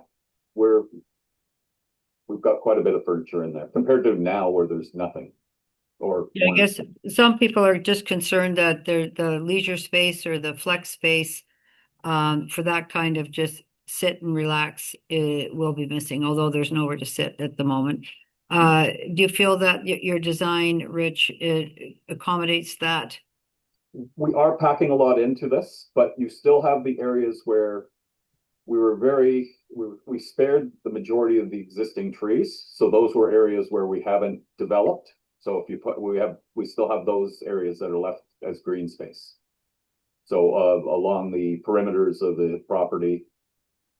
we've got quite a bit of furniture in there compared to now where there's nothing. Or Yeah, I guess some people are just concerned that the leisure space or the flex space for that kind of just sit and relax it will be missing, although there's nowhere to sit at the moment. Do you feel that your design, Rich, it accommodates that? we are packing a lot into this, but you still have the areas where we spared the majority of the existing trees. So those were areas where we haven't developed. So if you put, we still have those areas that are left as green space. So along the perimeters of the property,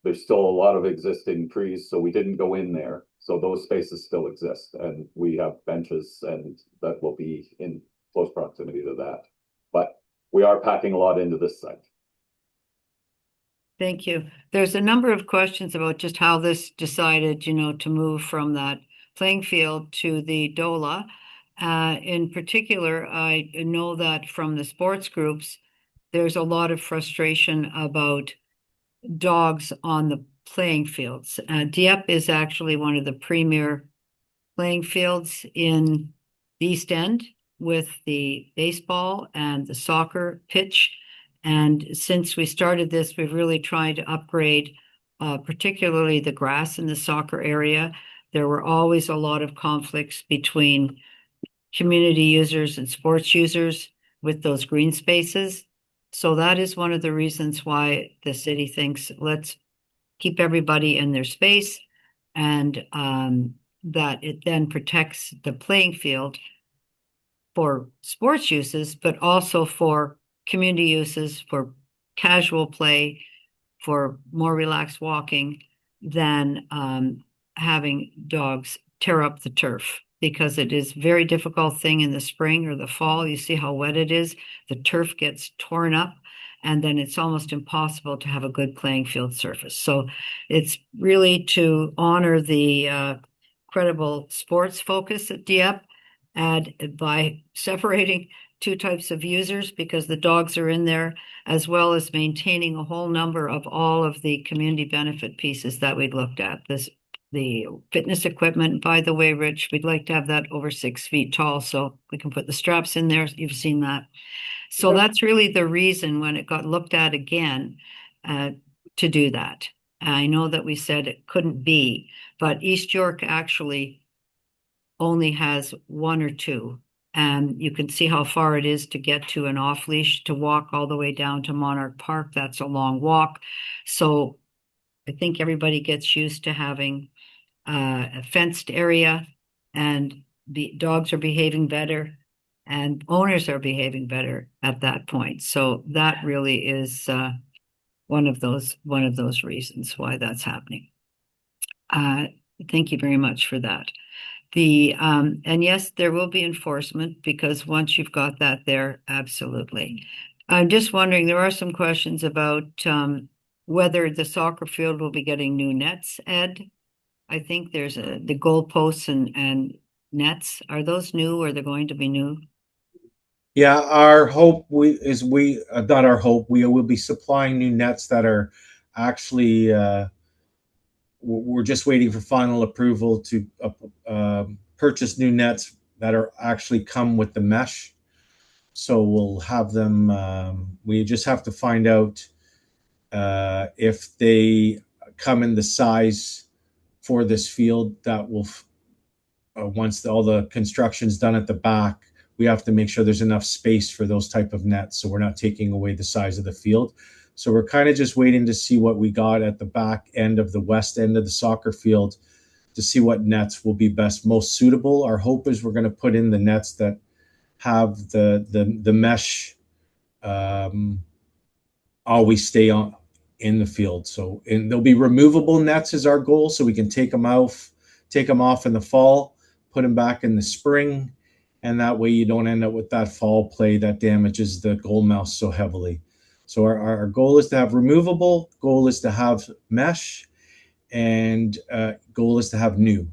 there's still a lot of existing trees. So we didn't go in there. So those spaces still exist, and we have benches, and that will be in close proximity to that. But we are packing a lot into this site. Thank you. There's a number of questions about just how this decided, to move from that playing field to the DOLA. In particular, I know that from the sports groups, there's a lot of frustration about dogs on the playing fields. Dieppe is actually one of the premier playing fields in the East End with the baseball and the soccer pitch. And since we started this, we've really tried to upgrade, particularly the grass in the soccer area. There were always a lot of conflicts between community users and sports users with those green spaces. So that is one of the reasons why the city thinks let's keep everybody in their space and that it then protects the playing field for sports uses, but also for community uses, for casual play, for more relaxed walking than having dogs tear up the turf because it is a very difficult thing in the spring or the fall. You see how wet it is. The turf gets torn up and then it's almost impossible to have a good playing field surface. So it's really to honor the credible sports focus at Dieppe and by separating two types of users because the dogs are in there, as well as maintaining a whole number of all of the community benefit pieces that we'd looked at. The fitness equipment, by the way, Rich, we'd like to have that over 6 feet tall so we can put the straps in there. You've seen that. So Yep. that's really the reason when it got looked at again to do that. I know that we said it couldn't be, but East York actually only has one or two. And you can see how far it is to get to an off leash to walk all the way down to Monarch Park. That's a long walk. So I think everybody gets used to having a fenced area, and the dogs are behaving better and owners are behaving better at that point. So that really is one of those reasons why that's happening. Thank you very much for that. And yes, there will be enforcement because once you've got that there, absolutely. I'm just wondering, there are some questions about whether the soccer field will be getting new nets, Ed. I think there's the goalposts and nets. Are those new or they're going to be new? Yeah, our hope we not our hope, we will be supplying new nets that are actually we're just waiting for final approval to purchase new nets that are actually come with the mesh. So we'll have them. We just have to find out if they come in the size for this field that will. Once all the construction's done at the back, we have to make sure there's enough space for those type of nets, so we're not taking away the size of the field. So we're kind of just waiting to see what we got at the back end of the west end of the soccer field to see what nets will be most suitable. Our hope is we're going to put in the nets that have the mesh always stay on in the field. So and there'll be removable nets is our goal, so we can take them off in the fall, put them back in the spring, and that way you don't end up with that fall play that damages the goal mouse so heavily. So our goal is to have removable, goal is to have mesh, and goal is to have new.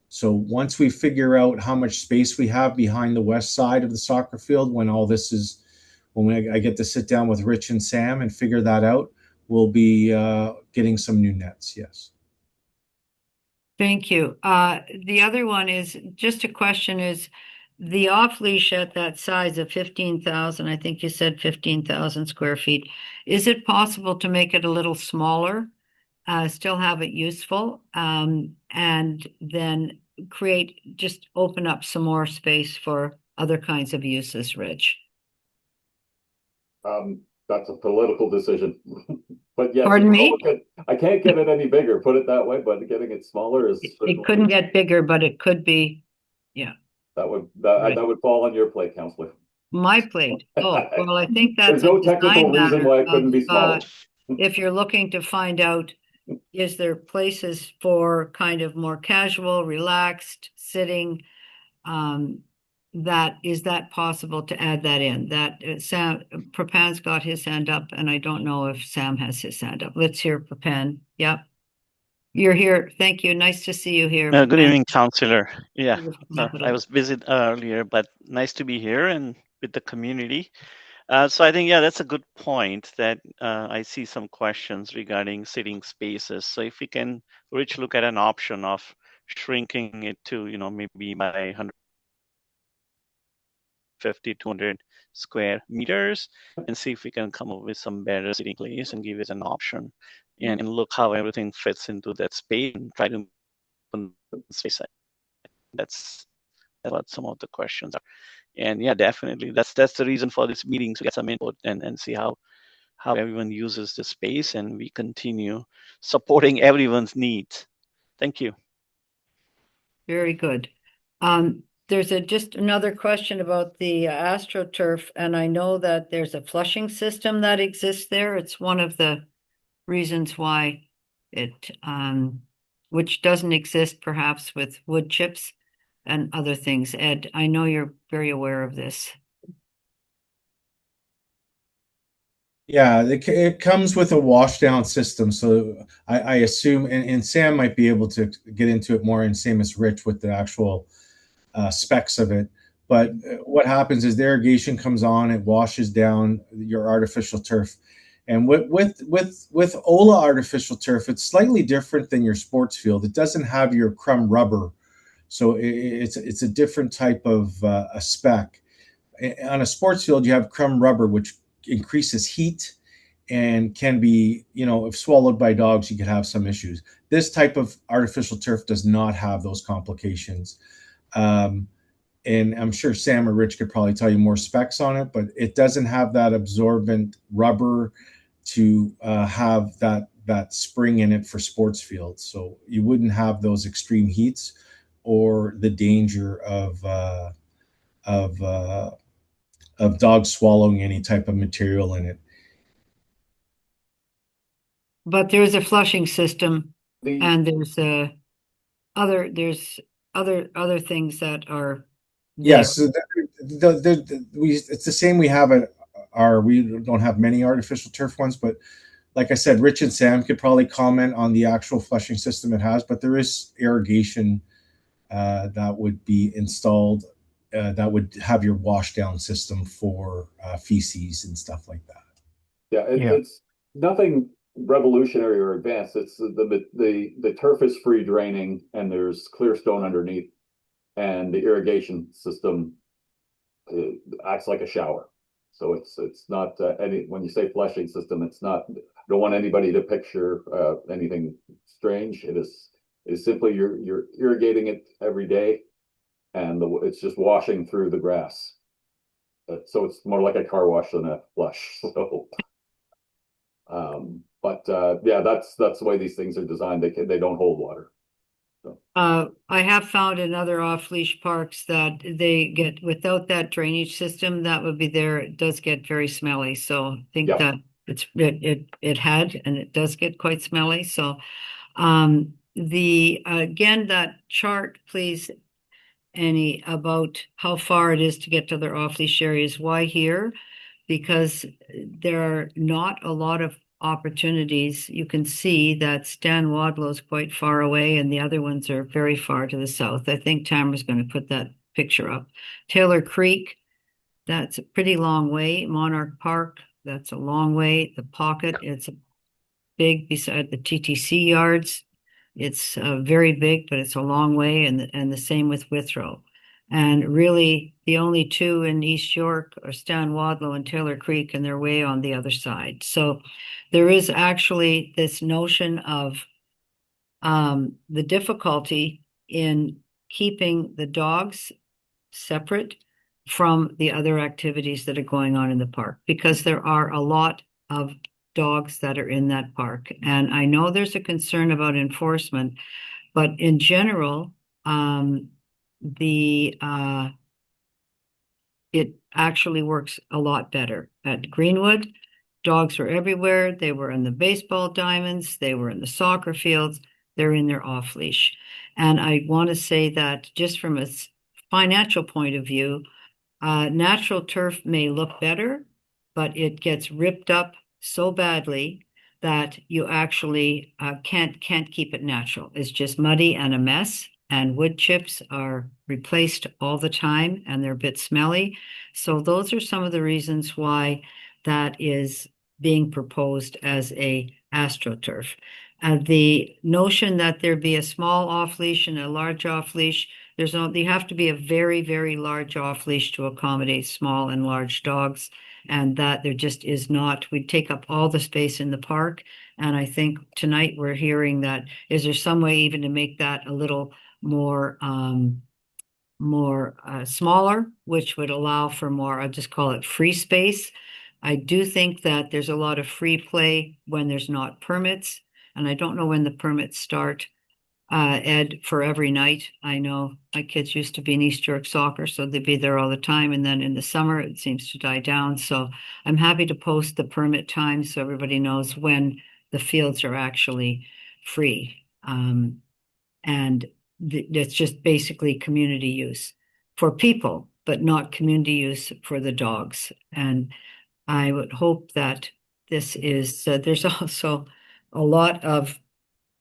So once we figure out how much space we have behind the west side of the soccer field, when all this is, I get to sit down with Rich and Sam and figure that out, we'll be getting some new nets, yes. Thank you. The other one is just a question is the off leash at that size of 15,000, I think you said 15,000 square feet. Is it possible to make it a little smaller, still have it useful, and then just open up some more space for other kinds of uses, Rich? That's a political decision. But yes, Pardon me? I can't get it any bigger, put it that way, but getting it smaller is It couldn't get bigger, but it could be, yeah. that would Right. that would fall on your plate, Counselor. My plate. Oh, well, I think that's There's no a technical design reason matter why it couldn't be of, smaller. if you're looking to find out, is there places for kind of more casual, relaxed sitting? Is that possible to add that in? That Sam Prapan's got his hand up, and I don't know if Sam has his hand up. Let's hear Prapan. Yep. You're here. Thank you. Nice to see you here. Good evening, Counselor. Yeah, Wrap it I up. was busy earlier, but nice to be here and with the community. So I think, yeah, that's a good point that I see some questions regarding sitting spaces. So if we can, Rich, look at an option of shrinking it to, maybe by 150, 200 square meters and see if we can come up with some better sitting place and give it an option and look how everything fits into that space and try to open space. That's what some of the questions are. And yeah, definitely that's the reason for this meeting, to get some input and see how everyone uses the space, and we continue supporting everyone's needs. Thank you. Very good. There's just another question about the AstroTurf, and I know that there's a flushing system that exists there. It's one of the reasons why which doesn't exist perhaps with wood chips and other things. Ed, I know you're very aware of this. Yeah, it comes with a washdown system. So I assume, and Sam might be able to get into it more, and same as Rich with the actual specs of it. But what happens is the irrigation comes on, it washes down your artificial turf. And with Ola artificial turf, it's slightly different than your sports field. It doesn't have your crumb rubber, so it's a different type of a spec. On a sports field, you have crumb rubber, which increases heat and can be, if swallowed by dogs, you could have some issues. This type of artificial turf does not have those complications. And I'm sure Sam or Rich could probably tell you more specs on it, but it doesn't have that absorbent rubber to have that spring in it for sports fields. So you wouldn't have those extreme heats or the danger of dogs swallowing any type of material in it. But there's a flushing system, The and there's other things that are there. Yes, so it's the same we have at we don't have many artificial turf ones, but like I said, Rich and Sam could probably comment on the actual flushing system it has, but there is irrigation that would be installed that would have your wash down system for feces and stuff like that. Yeah, Yeah. it's nothing revolutionary or advanced. It's the turf is free draining and there's clear stone underneath, and the irrigation system acts like a shower. So it's not any, when you say flushing system, it's not. I don't want anybody to picture anything strange. It is simply you're irrigating it every day, and it's just washing through the grass. So it's more like a car wash than a flush. So, but yeah, that's the way these things are designed. They don't hold water. So. I have found in other off-leash parks that they get, without that drainage system that would be there, it does get very smelly. So I think Yep. that it had, and it does get quite smelly. So the again, that chart, please, Annie, about how far it is to get to their off-leash areas. Why here? Because there are not a lot of opportunities. You can see that Stan Wadlow is quite far away, and the other ones are very far to the south. I think Tamara's going to put that picture up. Taylor Creek, that's a pretty long way. Monarch Park, that's a long way. The Pocket, it's big beside the TTC yards. It's very big, but it's a long way, and the same with Withrow. And really, the only two in East York are Stan Wadlow and Taylor Creek, and they're way on the other side. So there is actually this notion of the difficulty in keeping the dogs separate from the other activities that are going on in the park, because there are a lot of dogs that are in that park. And I know there's a concern about enforcement, but in general, the it actually works a lot better. At Greenwood, dogs were everywhere. They were in the baseball diamonds, they were in the soccer fields, they're in their off leash. And I want to say that just from a financial point of view, natural turf may look better, but it gets ripped up so badly that you actually can't keep it natural. It's just muddy and a mess, and wood chips are replaced all the time, and they're a bit smelly. So those are some of the reasons why that is being proposed as a astroturf. The notion that there be a small off leash and a large off leash, you have to be a very, very large off leash to accommodate small and large dogs, and that there just is not. We'd take up all the space in the park, and I think tonight we're hearing that is there some way even to make that a little more smaller, which would allow for more, I'll just call it free space. I do think that there's a lot of free play when there's not permits, and I don't know when the permits start. Ed, for every night. I know my kids used to be in East York soccer, so they'd be there all the time. And then in the summer, it seems to die down. So I'm happy to post the permit times so everybody knows when the fields are actually free. And it's just basically community use for people, but not community use for the dogs. And I would hope that this is, there's also a lot of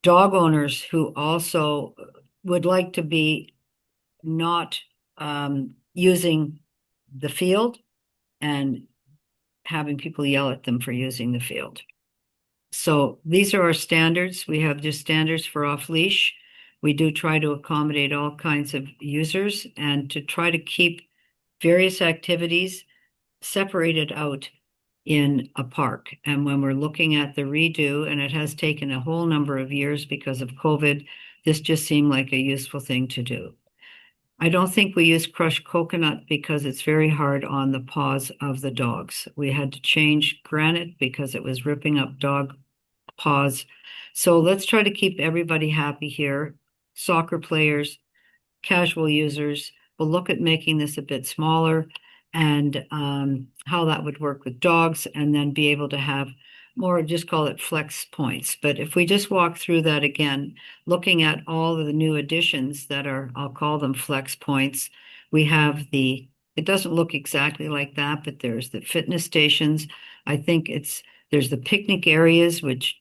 dog owners who also would like to be not using the field and having people yell at them for using the field. So these are our standards. We have just standards for off leash. We do try to accommodate all kinds of users and to try to keep various activities separated out in a park. And when we're looking at the redo, and it has taken a whole number of years because of COVID, this just seemed like a useful thing to do. I don't think we use crushed coconut because it's very hard on the paws of the dogs. We had to change granite because it was ripping up dog paws. So let's try to keep everybody happy here. Soccer players, casual users. We'll look at making this a bit smaller and how that would work with dogs, and then be able to have more, just call it flex points. But if we just walk through that again, looking at all of the new additions that are, I'll call them flex points, we have it doesn't look exactly like that, but there's the fitness stations. I think there's the picnic areas, which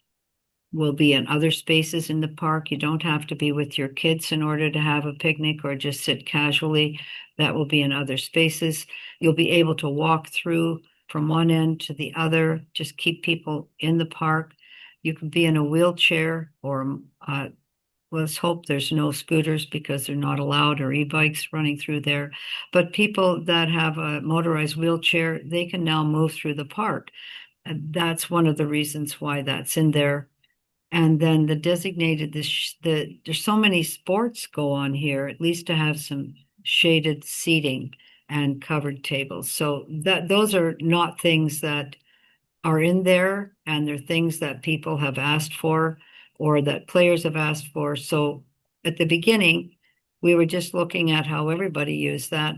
will be in other spaces in the park. You don't have to be with your kids in order to have a picnic or just sit casually. That will be in other spaces. You'll be able to walk through from one end to the other, just keep people in the park. You can be in a wheelchair or let's hope there's no scooters because they're not allowed, or e-bikes running through there. But people that have a motorized wheelchair, they can now move through the park. And that's one of the reasons why that's in there. And then the designated, there's so many sports go on here, at least to have some shaded seating and covered tables. So those are not things that are in there, and they're things that people have asked for or that players have asked for. So at the beginning, we were just looking at how everybody used that.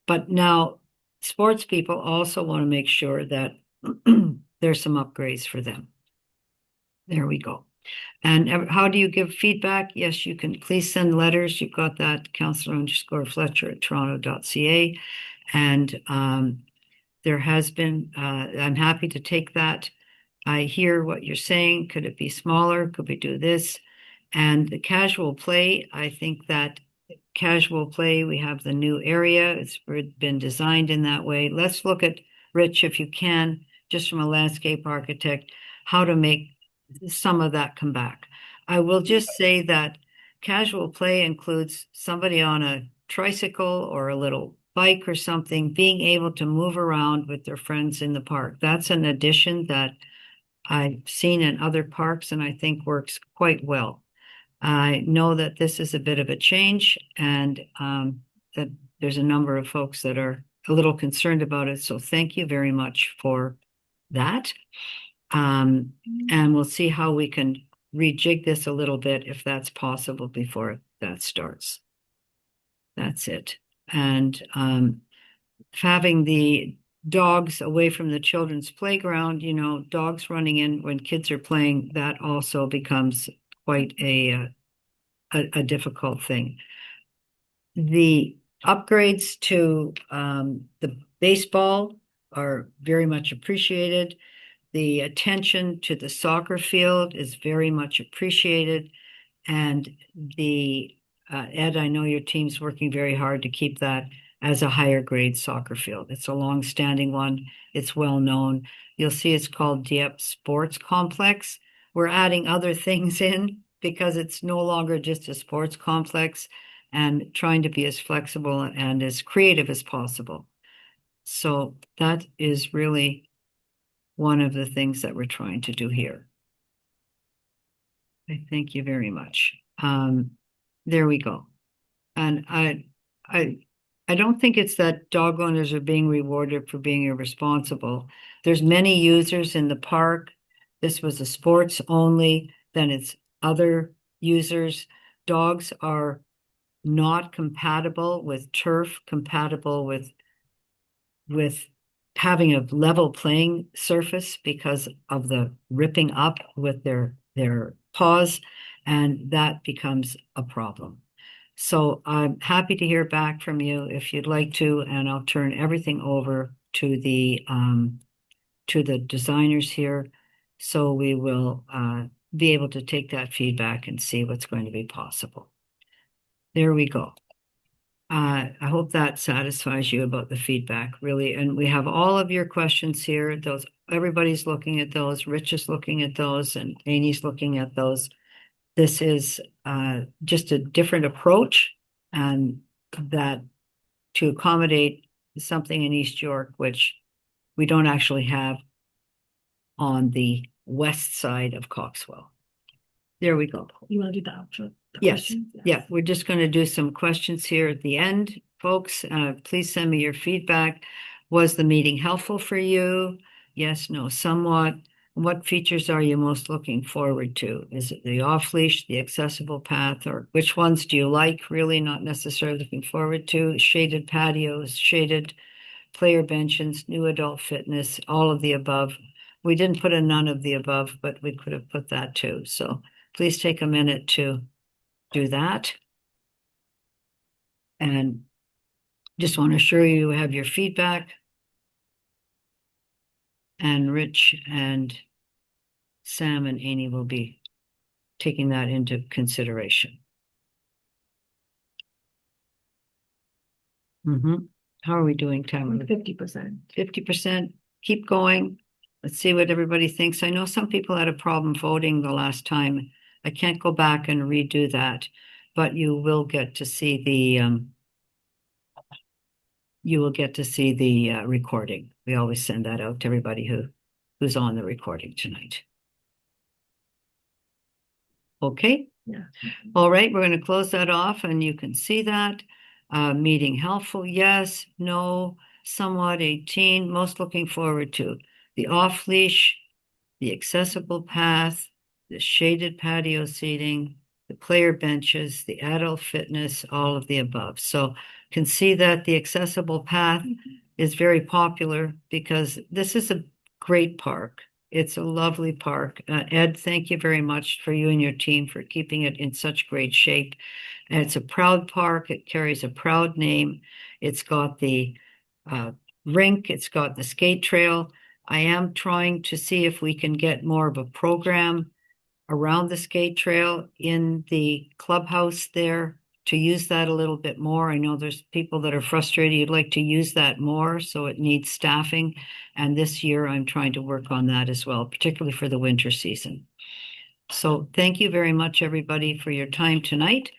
But now sports people also want to make sure that there's some upgrades for them. There we go. And how do you give feedback? Yes, you can please send letters. You've got that, counselor_Fletcher@toronto.ca. And there has been, I'm happy to take that. I hear what you're saying. Could it be smaller? Could we do this? And the casual play, I think that casual play, we have the new area. It's been designed in that way. Let's look at, Rich, if you can, just from a landscape architect, how to make some of that come back. I will just say that casual play includes somebody on a tricycle or a little bike or something being able to move around with their friends in the park. That's an addition that I've seen in other parks and I think works quite well. I know that this is a bit of a change, and that there's a number of folks that are a little concerned about it. So thank you very much for that. And we'll see how we can rejig this a little bit if that's possible before that starts. That's it. And having the dogs away from the children's playground, dogs running in when kids are playing, that also becomes quite a difficult thing. The upgrades to the baseball are very much appreciated. The attention to the soccer field is very much appreciated. And Ed, I know your team's working very hard to keep that as a higher grade soccer field. It's a long-standing one. It's well known. You'll see it's called Dieppe Sports Complex. We're adding other things in because it's no longer just a sports complex, and trying to be as flexible and as creative as possible. So that is really one of the things that we're trying to do here. I thank you very much. There we go. And I don't think it's that dog owners are being rewarded for being irresponsible. There's many users in the park. This was a sports only, then it's other users. Dogs are not compatible with turf, compatible with having a level playing surface because of the ripping up with their paws, and that becomes a problem. So I'm happy to hear back from you if you'd like to, and I'll turn everything over to the designers here. So we will be able to take that feedback and see what's going to be possible. There we go. I hope that satisfies you about the feedback, really. And we have all of your questions here. Those everybody's looking at those. Rich is looking at those, and Amy's looking at those. This is just a different approach, and that to accommodate something in East York, which we don't actually have on the west side of Coxwell. There we go. You want to do the outro? The Yes. questions? Yeah, we're just going to do some questions here at the end, folks. Please send me your feedback. Was the meeting helpful for you? Yes, no, somewhat. What features are you most looking forward to? Is it the off-leash, the accessible path, or which ones do you like? Really not necessarily looking forward to. Shaded patios, shaded player benches, new adult fitness, all of the above. We didn't put a none of the above, but we could have put that too. So please take a minute to do that. And just want to assure you have your feedback. And Rich and Sam and Amy will be taking that into consideration. How are we doing, Tamara? 50%. 50%. Keep going. Let's see what everybody thinks. I know some people had a problem voting the last time. I can't go back and redo that, but you will get to see the recording. We always send that out to everybody who's on the recording tonight. Okay? Yeah. All right, we're going to close that off and you can see that. Meeting helpful, yes, no, somewhat 18, most looking forward to. The off-leash, the accessible path, the shaded patio seating, the player benches, the adult fitness, all of the above. So can see that the accessible path is very popular because this is a great park. It's a lovely park. Ed, thank you very much for you and your team for keeping it in such great shape. And it's a proud park. It carries a proud name. It's got the rink. It's got the skate trail. I am trying to see if we can get more of a program around the skate trail in the clubhouse there to use that a little bit more. I know there's people that are frustrated. You'd like to use that more, so it needs staffing. And this year I'm trying to work on that as well, particularly for the winter season. So thank you very much, everybody, for your time tonight.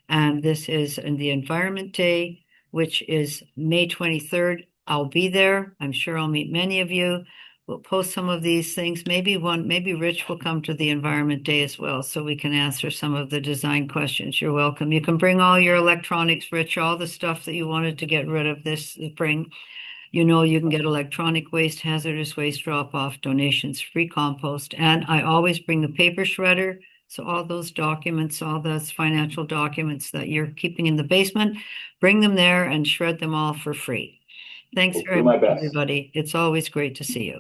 And this is in the Environment Day, which is May 23rd. I'll be there. I'm sure I'll meet many of you. We'll post some of these things. Maybe Rich will come to the Environment Day as well, so we can answer some of the design questions. You're welcome. You can bring all your electronics, Rich, all the stuff that you wanted to get rid of this spring. You know, you can get electronic waste, hazardous waste drop-off, donations, free compost. And I always bring the paper shredder. So all those documents, all those financial documents that you're keeping in the basement, bring them there and shred them all for free. Thanks very much, everybody. It's always great to see you.